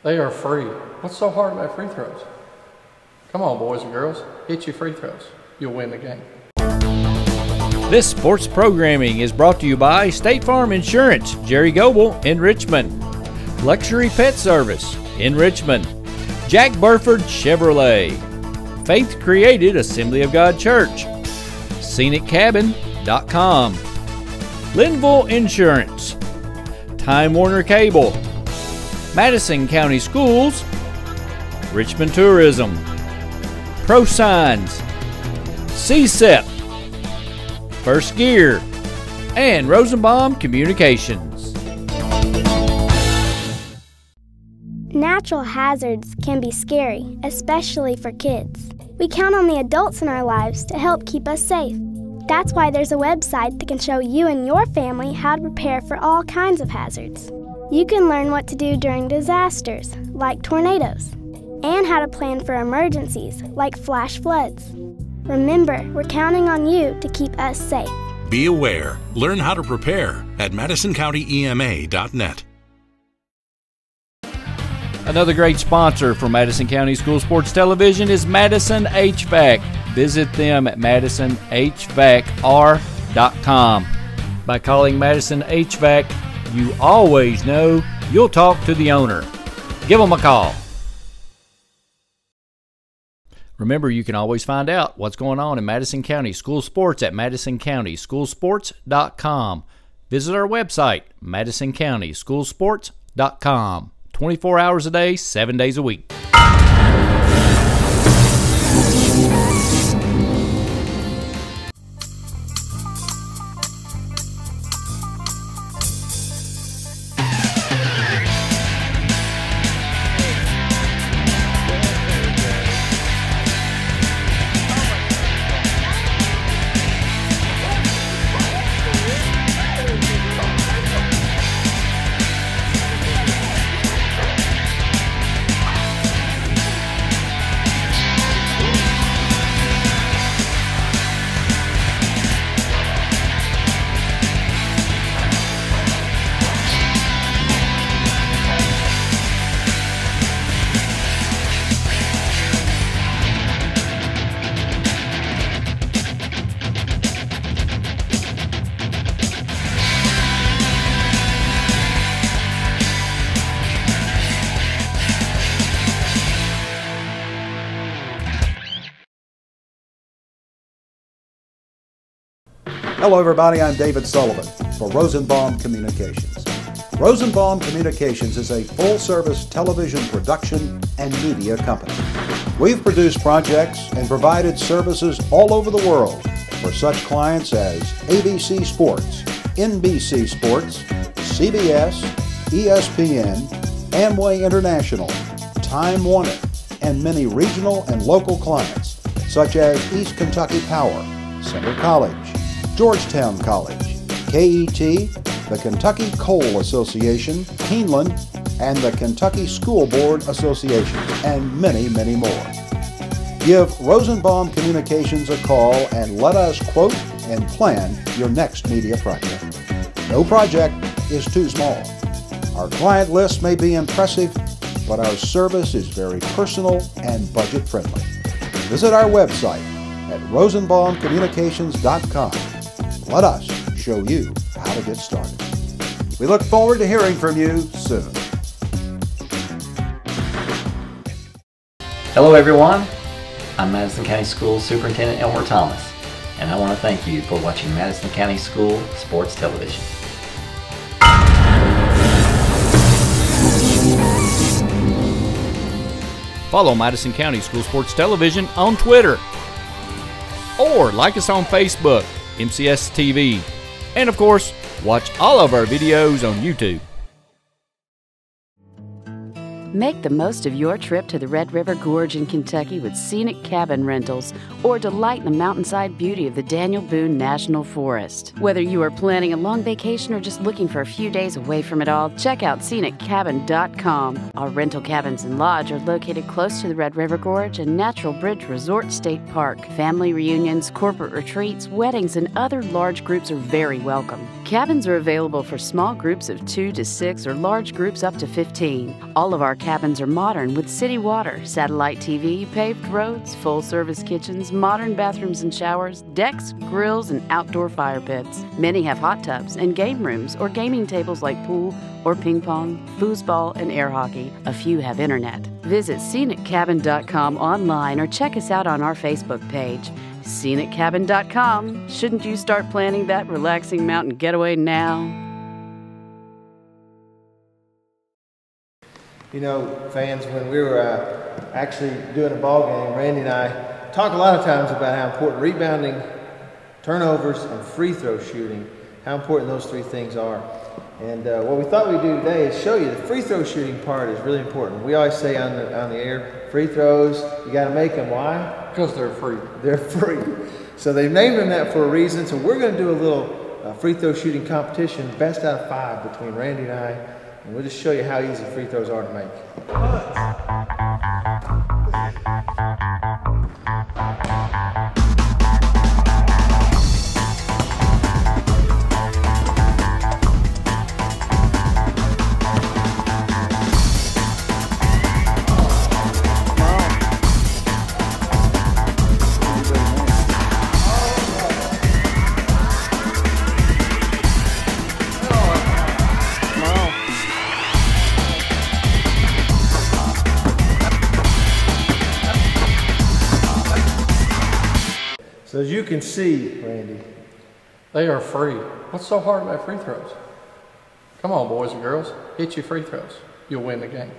Speaker 15: they are free. What's so hard about free throws? Come on, boys and girls, hit your free throws. You'll win the game.
Speaker 1: This sports programming is brought to you by State Farm Insurance, Jerry Goble in Richmond, Luxury Pet Service in Richmond, Jack Burford Chevrolet, Faith Created Assembly of God Church, sceniccabin.com, Linville Insurance, Time Warner Cable, Madison County Schools, Richmond Tourism, ProSigns, CSEP, First Gear, and Rosenbaum Communications.
Speaker 8: Natural hazards can be scary, especially for kids. We count on the adults in our lives to help keep us safe. That's why there's a website that can show you and your family how to prepare for all kinds of hazards. You can learn what to do during disasters, like tornadoes, and how to plan for emergencies, like flash floods. Remember, we're counting on you to keep us safe.
Speaker 9: Be aware. Learn how to prepare at MadisonCountyEMA.net.
Speaker 1: Another great sponsor for Madison County School Sports Television is Madison HVAC. Visit them at MadisonHVACR.com. By calling Madison HVAC, you always know you'll talk to the owner. Give them a call. Remember, you can always find out what's going on in Madison County School Sports at MadisonCountySchoolSports.com. Visit our website, MadisonCountySchoolSports.com. 24 hours a day, 7 days a week.
Speaker 12: Hello everybody, I'm David Sullivan for Rosenbaum Communications. Rosenbaum Communications is a full-service television production and media company. We've produced projects and provided services all over the world for such clients as ABC Sports, NBC Sports, CBS, ESPN, Amway International, Time Warner, and many regional and local clients such as East Kentucky Power, Center College, Georgetown College, KET, the Kentucky Coal Association, Keeneland, and the Kentucky School Board Association, and many, many more. Give Rosenbaum Communications a call and let us quote and plan your next media project. No project is too small. Our client list may be impressive, but our service is very personal and budget friendly. Visit our website at rosenbaumcommunications.com. Let us show you how to get started. We look forward to hearing from you soon.
Speaker 2: Hello everyone, I'm Madison County Schools Superintendent Elmer Thomas, and I want to thank you for watching Madison County School Sports Television.
Speaker 1: Follow Madison County School Sports Television on Twitter, or like us on Facebook, MCS TV, and of course, watch all of our videos on YouTube.
Speaker 13: Make the most of your trip to the Red River Gorge in Kentucky with scenic cabin rentals, or delight in the mountainside beauty of the Daniel Boone National Forest. Whether you are planning a long vacation or just looking for a few days away from it all, check out sceniccabin.com. Our rental cabins and lodge are located close to the Red River Gorge and Natural Bridge Resort State Park. Family reunions, corporate retreats, weddings, and other large groups are very welcome. Cabins are available for small groups of 2 to 6 or large groups up to 15. All of our cabins are modern with city water, satellite TV, paved roads, full-service kitchens, modern bathrooms and showers, decks, grills, and outdoor fire pits. Many have hot tubs and game rooms or gaming tables like pool or ping pong, foosball, and air hockey. A few have internet. Visit sceniccabin.com online or check us out on our Facebook page. sceniccabin.com. Shouldn't you start planning that relaxing mountain getaway now?
Speaker 14: You know, fans, when we were actually doing a ball game, Randy and I talk a lot of times about how important rebounding, turnovers, and free throw shooting, how important those three things are. And what we thought we'd do today is show you the free throw shooting part is really important. We always say on the air, free throws, you got to make them. Why?
Speaker 15: Because they're free.
Speaker 14: They're free. So they've named them that for a reason. So we're going to do a little free throw shooting competition, best out of 5 between Randy and I. And we'll just show you how easy free throws are to make. So as you can see, Randy,
Speaker 15: they are free. What's so hard about free throws? Come on, boys and girls, hit your free throws. You'll win the game.